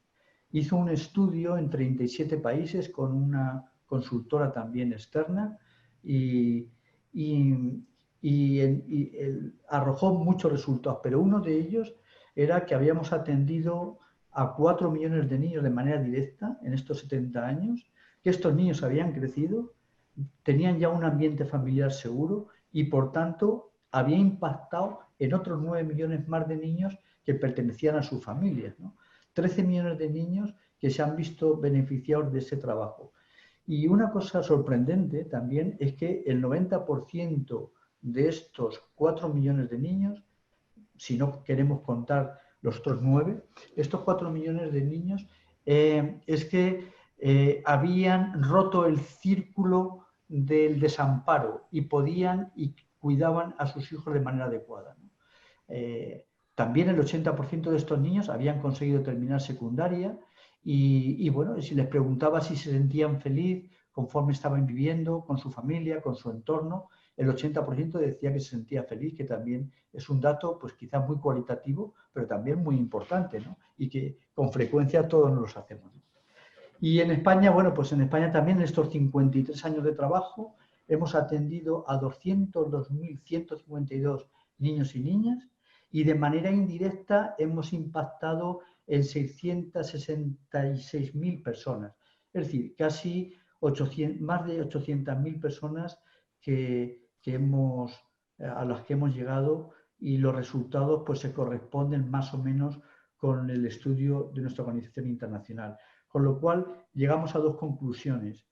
hizo un estudio en 37 países con una consultora también externa y arrojó muchos resultados, pero uno de ellos era que habíamos atendido a 4 millones de niños de manera directa en estos 70 años, que estos niños habían crecido, tenían ya un ambiente familiar seguro y, por tanto, había impactado en otros 9 millones más de niños que pertenecían a sus familias, ¿no? 13 millones de niños que se han visto beneficiados de ese trabajo. Y una cosa sorprendente también es que el 90% de estos 4 millones de niños, si no queremos contar los otros 9, estos 4 millones de niños es que habían roto el círculo del desamparo y podían y cuidaban a sus hijos de manera adecuada, ¿no? También el 80% de estos niños habían conseguido terminar secundaria y bueno, si les preguntaba si se sentían feliz conforme estaban viviendo con su familia, con su entorno, el 80% decía que se sentía feliz, que también es un dato pues quizás muy cualitativo, pero también muy importante, ¿no? Y que con frecuencia todos nos los hacemos, ¿no? Y en España, bueno, pues en España también en estos 53 años de trabajo hemos atendido a 202.152 niños y niñas y de manera indirecta hemos impactado en 666.000 personas. Es decir, casi más de 800.000 personas a las que hemos llegado y los resultados pues se corresponden más o menos con el estudio de nuestra organización internacional. Con lo cual llegamos a 2 conclusiones.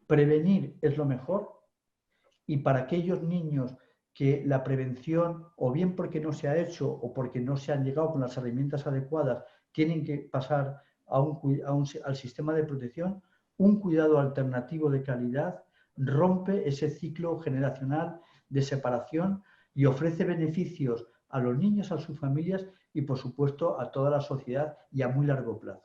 Prevenir es lo mejor y para aquellos niños que la prevención, o bien porque no se ha hecho o porque no se han llegado con las herramientas adecuadas, tienen que pasar al sistema de protección, un cuidado alternativo de calidad rompe ese ciclo generacional de separación y ofrece beneficios a los niños, a sus familias y, por supuesto, a toda la sociedad y a muy largo plazo.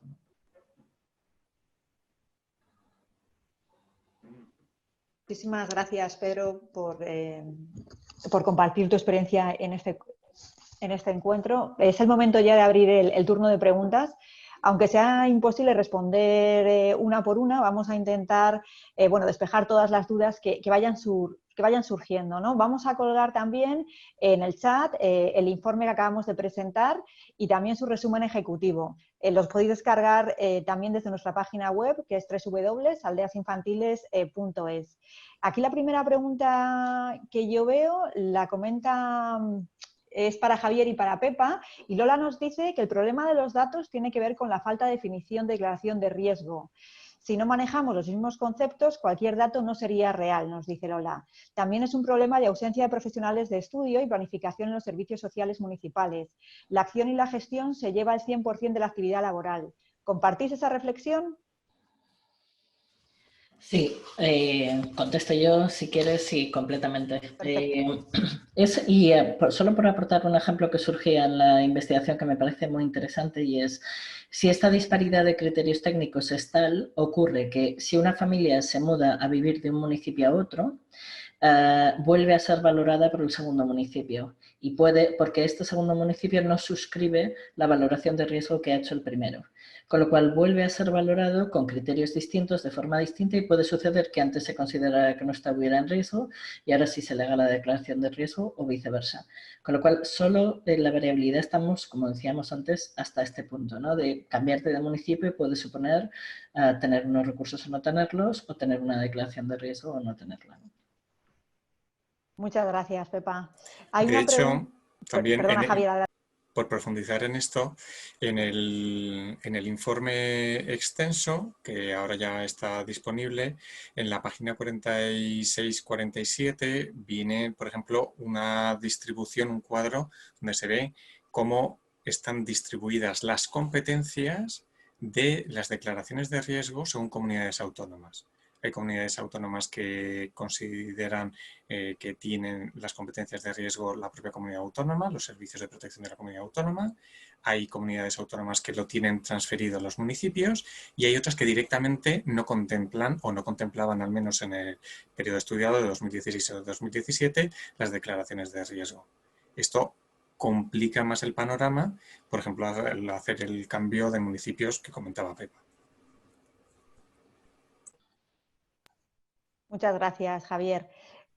Muchísimas gracias, Pedro, por compartir tu experiencia en este encuentro. Es el momento ya de abrir el turno de preguntas. Aunque sea imposible responder una por una, vamos a intentar despejar todas las dudas que vayan surgiendo, ¿no? Vamos a colgar también en el chat el informe que acabamos de presentar y también su resumen ejecutivo. Los podéis descargar también desde nuestra página web, que es www.aldeasinfantiles.es. Aquí la primera pregunta que yo veo la comenta... es para Javier y para Pepa, y Lola nos dice que el problema de los datos tiene que ver con la falta de definición de declaración de riesgo. Si no manejamos los mismos conceptos, cualquier dato no sería real, nos dice Lola. También es un problema de ausencia de profesionales de estudio y planificación en los servicios sociales municipales. La acción y la gestión se lleva el 100% de la actividad laboral. ¿Compartís esa reflexión? Sí, contesto yo si quieres, sí, completamente. Solo por aportar un ejemplo que surgía en la investigación que me parece muy interesante, y es, si esta disparidad de criterios técnicos es tal, ocurre que si una familia se muda a vivir de un municipio a otro, vuelve a ser valorada por el segundo municipio, y porque este segundo municipio no suscribe la valoración de riesgo que ha hecho el primero. Con lo cual vuelve a ser valorado con criterios distintos, de forma distinta, y puede suceder que antes se considerara que no estuviera en riesgo y ahora sí se le haga la declaración de riesgo o viceversa. Con lo cual, solo en la variabilidad estamos, como decíamos antes, hasta este punto, ¿no? De cambiarte de municipio puede suponer tener unos recursos o no tenerlos, o tener una declaración de riesgo o no tenerla, ¿no? Muchas gracias, Pepa. De hecho, también Perdona, Javier. por profundizar en esto, en el informe extenso, que ahora ya está disponible, en la página 46-47 viene, por ejemplo, una distribución, un cuadro, donde se ve cómo están distribuidas las competencias de las declaraciones de riesgo según comunidades autónomas. Hay comunidades autónomas que consideran que tienen las competencias de riesgo la propia comunidad autónoma, los servicios de protección de la comunidad autónoma. Hay comunidades autónomas que lo tienen transferido a los municipios, y hay otras que directamente no contemplan, o no contemplaban al menos en el periodo estudiado de 2016 o 2017, las declaraciones de riesgo. Esto complica más el panorama, por ejemplo, al hacer el cambio de municipios que comentaba Pepa. Muchas gracias, Javier.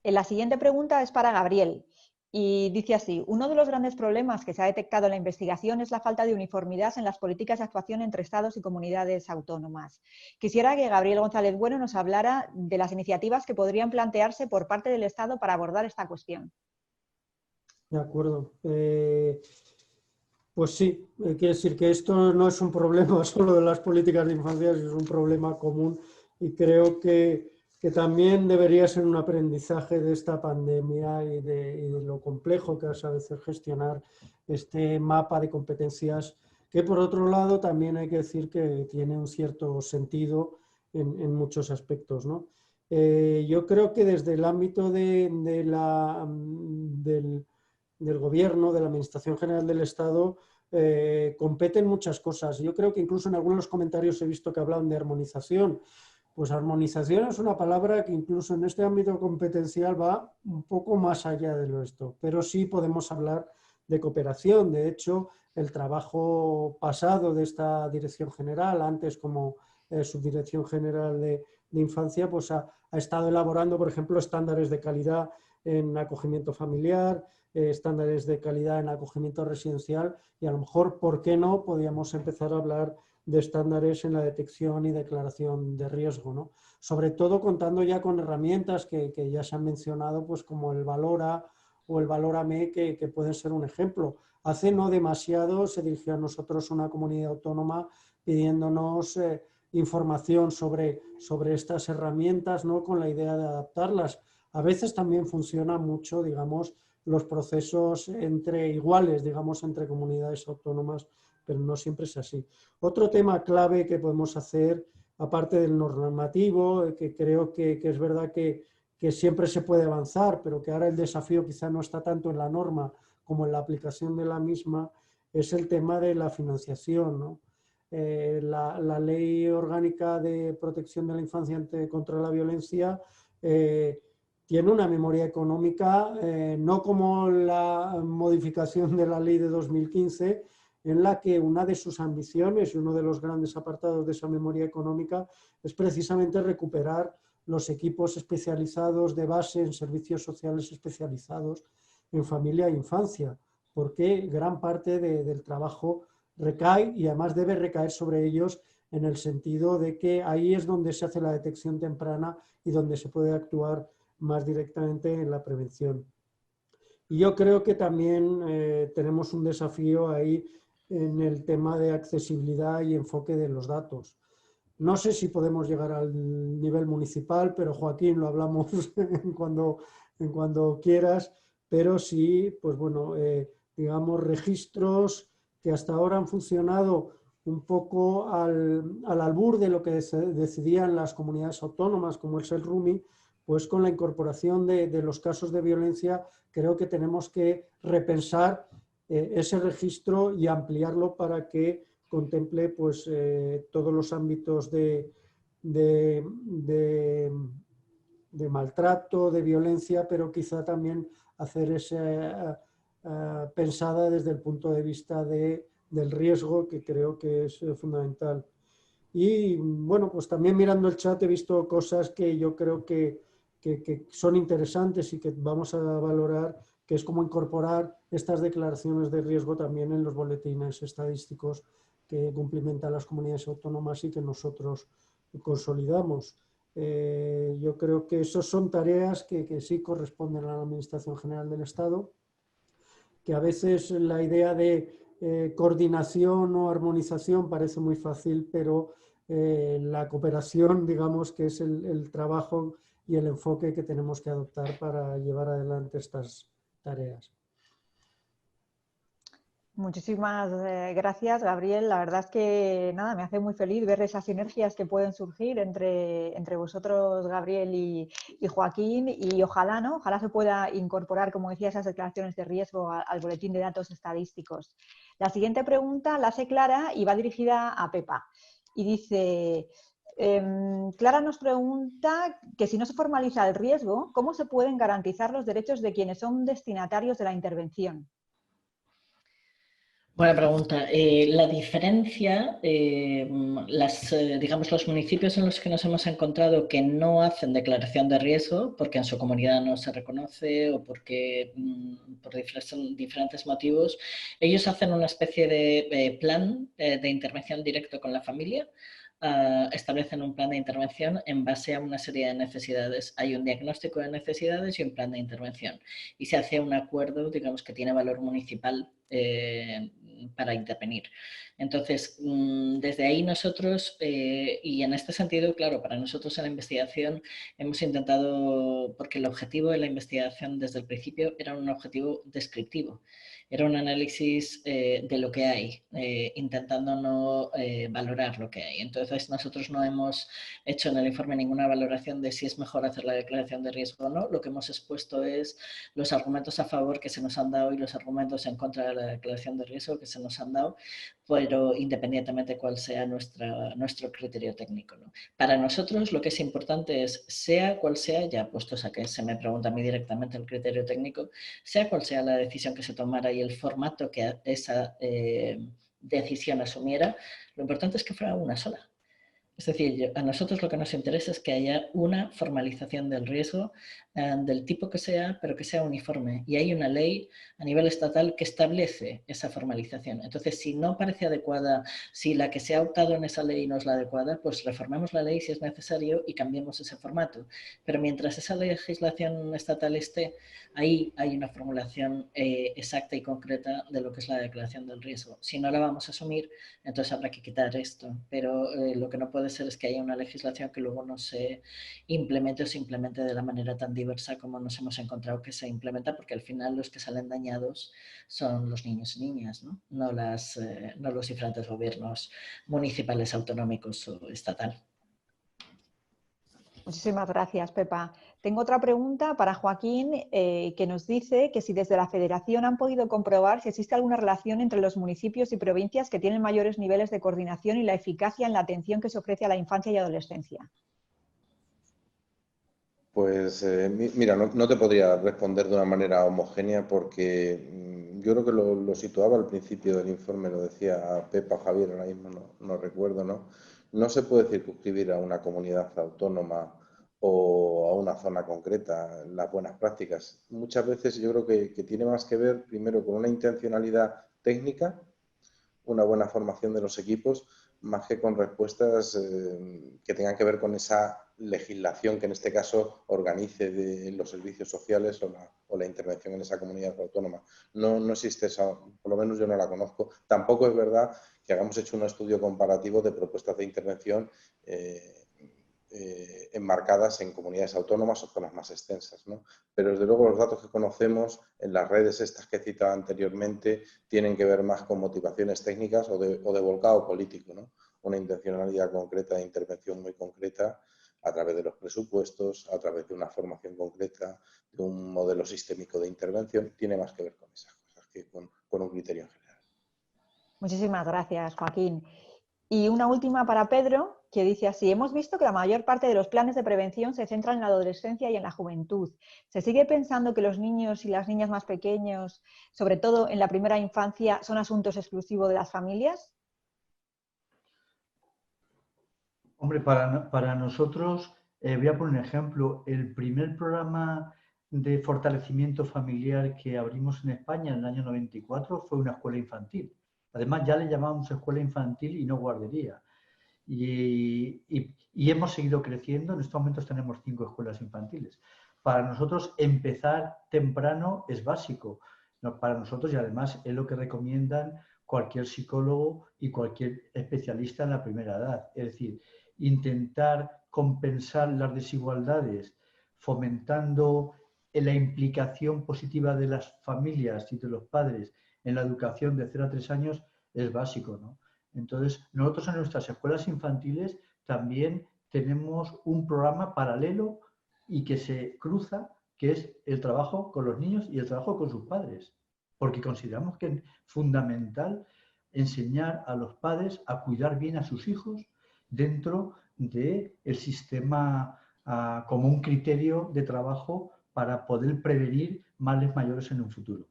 La siguiente pregunta es para Gabriel y dice así: uno de los grandes problemas que se ha detectado en la investigación es la falta de uniformidad en las políticas de actuación entre estados y comunidades autónomas. Quisiera que Gabriel González Bueno nos hablara de las iniciativas que podrían plantearse por parte del Estado para abordar esta cuestión. De acuerdo. Pues sí, quiere decir que esto no es un problema solo de las políticas de infancia, es un problema común, y creo que también debería ser un aprendizaje de esta pandemia y de lo complejo que es a veces gestionar este mapa de competencias, que por otro lado también hay que decir que tiene un cierto sentido en muchos aspectos, ¿no? Yo creo que desde el ámbito del Gobierno, de la Administración General del Estado, competen muchas cosas. Yo creo que incluso en algunos comentarios he visto que hablan de armonización. Pues armonización es una palabra que incluso en este ámbito competencial va un poco más allá de esto, pero sí podemos hablar de cooperación. De hecho, el trabajo pasado de esta Dirección General, antes como Subdirección General de Infancia, pues ha estado elaborando, por ejemplo, estándares de calidad en acogimiento familiar, estándares de calidad en acogimiento residencial, y a lo mejor, ¿por qué no?, podríamos empezar a hablar de estándares en la detección y declaración de riesgo, ¿no? Sobre todo contando ya con herramientas que ya se han mencionado, pues como el Valora o el Valórame, que pueden ser un ejemplo. Hace no demasiado se dirigió a nosotros una comunidad autónoma pidiéndonos información sobre estas herramientas, ¿no?, con la idea de adaptarlas. A veces también funciona mucho, digamos, los procesos entre iguales, digamos, entre comunidades autónomas, pero no siempre es así. Otro tema clave que podemos hacer, aparte del normativo, que creo que es verdad que siempre se puede avanzar, pero que ahora el desafío quizá no está tanto en la norma como en la aplicación de la misma, es el tema de la financiación, ¿no? La Ley Orgánica de Protección de la Infancia contra la Violencia tiene una memoria económica, no como la modificación de la ley de 2015, en la que una de sus ambiciones y uno de los grandes apartados de esa memoria económica es precisamente recuperar los equipos especializados de base en servicios sociales especializados en familia e infancia, porque gran parte del trabajo recae y además debe recaer sobre ellos en el sentido de que ahí es donde se hace la detección temprana y donde se puede actuar más directamente en la prevención. Y yo creo que también tenemos un desafío ahí en el tema de accesibilidad y enfoque de los datos. No sé si podemos llegar al nivel municipal, pero Joaquín, lo hablamos en cuando quieras, pero sí, pues bueno, digamos, registros que hasta ahora han funcionado un poco al albur de lo que decidían las comunidades autónomas, como es el RUMI, pues con la incorporación de los casos de violencia, creo que tenemos que repensar ese registro y ampliarlo para que contemple pues, todos los ámbitos de maltrato, de violencia, pero quizá también hacer esa pensada desde el punto de vista del riesgo, que creo que es fundamental. Y bueno, pues también mirando el chat he visto cosas que yo creo que son interesantes y que vamos a valorar, que es cómo incorporar estas declaraciones de riesgo también en los boletines estadísticos que cumplimentan las comunidades autónomas y que nosotros consolidamos. Yo creo que esas son tareas que sí corresponden a la Administración General del Estado, que a veces la idea de coordinación o armonización parece muy fácil, pero la cooperación, digamos, que es el trabajo y el enfoque que tenemos que adoptar para llevar adelante estas tareas. Muchísimas gracias, Gabriel. La verdad es que nada, me hace muy feliz ver esas sinergias que pueden surgir entre vosotros, Gabriel y Joaquín, y ojalá, ¿no? Ojalá se pueda incorporar, como decía, esas declaraciones de riesgo al boletín de datos estadísticos. La siguiente pregunta la hace Clara y va dirigida a Pepa. Y dice, Clara nos pregunta que si no se formaliza el riesgo, ¿cómo se pueden garantizar los derechos de quienes son destinatarios de la intervención? Buena pregunta. La diferencia, digamos, los municipios en los que nos hemos encontrado que no hacen declaración de riesgo porque en su comunidad no se reconoce o porque por diferentes motivos, ellos hacen una especie de plan de intervención directo con la familia. Establecen un plan de intervención en base a una serie de necesidades. Hay un diagnóstico de necesidades y un plan de intervención. Y se hace un acuerdo, digamos, que tiene valor municipal para intervenir. Entonces, desde ahí nosotros, y en este sentido, claro, para nosotros en la investigación hemos intentado, porque el objetivo de la investigación desde el principio era un objetivo descriptivo. Era un análisis de lo que hay, intentando no valorar lo que hay. Entonces, nosotros no hemos hecho en el informe ninguna valoración de si es mejor hacer la declaración de riesgo o no. Lo que hemos expuesto es los argumentos a favor que se nos han dado y los argumentos en contra de la declaración de riesgo que se nos han dado, pero independientemente de cuál sea nuestro criterio técnico, ¿no? Para nosotros lo que es importante es, sea cual sea, ya puestos a que se me pregunta a mí directamente el criterio técnico, sea cual sea la decisión que se tomara y el formato que esa decisión asumiera, lo importante es que fuera una sola. Es decir, a nosotros lo que nos interesa es que haya una formalización del riesgo del tipo que sea, pero que sea uniforme. Y hay una ley a nivel estatal que establece esa formalización. Entonces, si no parece adecuada, si la que se ha optado en esa ley no es la adecuada, pues reformemos la ley si es necesario y cambiemos ese formato. Pero mientras esa legislación estatal esté, ahí hay una formulación exacta y concreta de lo que es la declaración del riesgo. Si no la vamos a asumir, entonces habrá que quitar esto. Pero lo que no puede ser es que haya una legislación que luego no se implemente o se implemente de la manera tan diversa como nos hemos encontrado que se implementa, porque al final los que salen dañados son los niños y niñas, ¿no? No los diferentes gobiernos municipales, autonómicos o estatal. Muchísimas gracias, Pepa. Tengo otra pregunta para Joaquín, que nos dice que si desde la Federación han podido comprobar si existe alguna relación entre los municipios y provincias que tienen mayores niveles de coordinación y la eficacia en la atención que se ofrece a la infancia y adolescencia. Pues mira, no te podría responder de una manera homogénea porque yo creo que lo situaba al principio del informe, lo decía Pepa o Javier, ahora mismo no recuerdo, ¿no? No se puede circunscribir a una comunidad autónoma o a una zona concreta las buenas prácticas. Muchas veces yo creo que tiene más que ver primero con una intencionalidad técnica, una buena formación de los equipos, más que con respuestas que tengan que ver con esa legislación que en este caso organice los servicios sociales o la intervención en esa comunidad autónoma. No existe esa, por lo menos yo no la conozco. Tampoco es verdad que hayamos hecho un estudio comparativo de propuestas de intervención enmarcadas en comunidades autónomas o zonas más extensas, ¿no? Pero desde luego los datos que conocemos en las redes estas que he citado anteriormente tienen que ver más con motivaciones técnicas o de volcado político, ¿no? Una intencionalidad concreta de intervención muy concreta a través de los presupuestos, a través de una formación concreta, de un modelo sistémico de intervención, tiene más que ver con esas cosas que con un criterio en general. Muchísimas gracias, Joaquín. Y una última para Pedro, que dice así: hemos visto que la mayor parte de los planes de prevención se centran en la adolescencia y en la juventud. ¿Se sigue pensando que los niños y las niñas más pequeños, sobre todo en la primera infancia, son asuntos exclusivos de las familias? Hombre, para nosotros, voy a poner un ejemplo, el primer programa de fortalecimiento familiar que abrimos en España en el año 94 fue una escuela infantil. Además, ya le llamábamos escuela infantil y no guardería. Y hemos seguido creciendo. En estos momentos tenemos 5 escuelas infantiles. Para nosotros, empezar temprano es básico. Para nosotros, y además es lo que recomiendan cualquier psicólogo y cualquier especialista en la primera edad. Es decir, intentar compensar las desigualdades fomentando la implicación positiva de las familias y de los padres en la educación de 0 a 3 años es básico, ¿no? Entonces, nosotros en nuestras escuelas infantiles también tenemos un programa paralelo y que se cruza, que es el trabajo con los niños y el trabajo con sus padres, porque consideramos que es fundamental enseñar a los padres a cuidar bien a sus hijos dentro del sistema como un criterio de trabajo para poder prevenir males mayores en un futuro.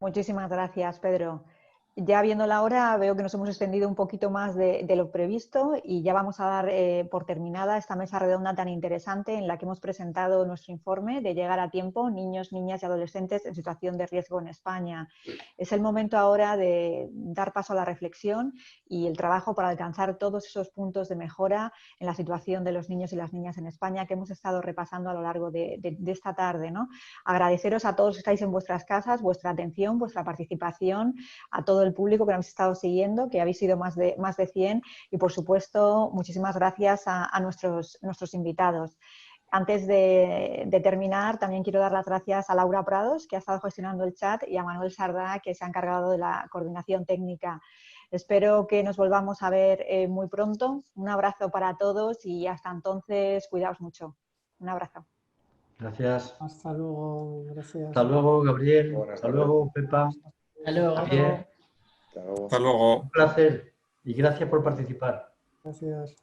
Muchísimas gracias, Pedro. Ya viendo la hora, veo que nos hemos extendido un poquito más de lo previsto y ya vamos a dar por terminada esta mesa redonda tan interesante en la que hemos presentado nuestro informe de llegar a tiempo, niños, niñas y adolescentes en situación de riesgo en España. Es el momento ahora de dar paso a la reflexión y el trabajo para alcanzar todos esos puntos de mejora en la situación de los niños y las niñas en España que hemos estado repasando a lo largo de esta tarde, ¿no? Agradeceros a todos que estáis en vuestras casas, vuestra atención, vuestra participación, a todo el público que nos habéis estado siguiendo, que habéis sido más de 100, y por supuesto muchísimas gracias a nuestros invitados. Antes de terminar, también quiero dar las gracias a Laura Prados, que ha estado gestionando el chat, y a Manuel Sardá, que se ha encargado de la coordinación técnica. Espero que nos volvamos a ver muy pronto. Un abrazo para todos y hasta entonces, cuidaos mucho. Un abrazo. Gracias. Hasta luego, gracias. Hasta luego, Gabriel. Hasta luego, Pepa. Hasta luego. Javier. Hasta luego. Hasta luego. Un placer y gracias por participar. Gracias.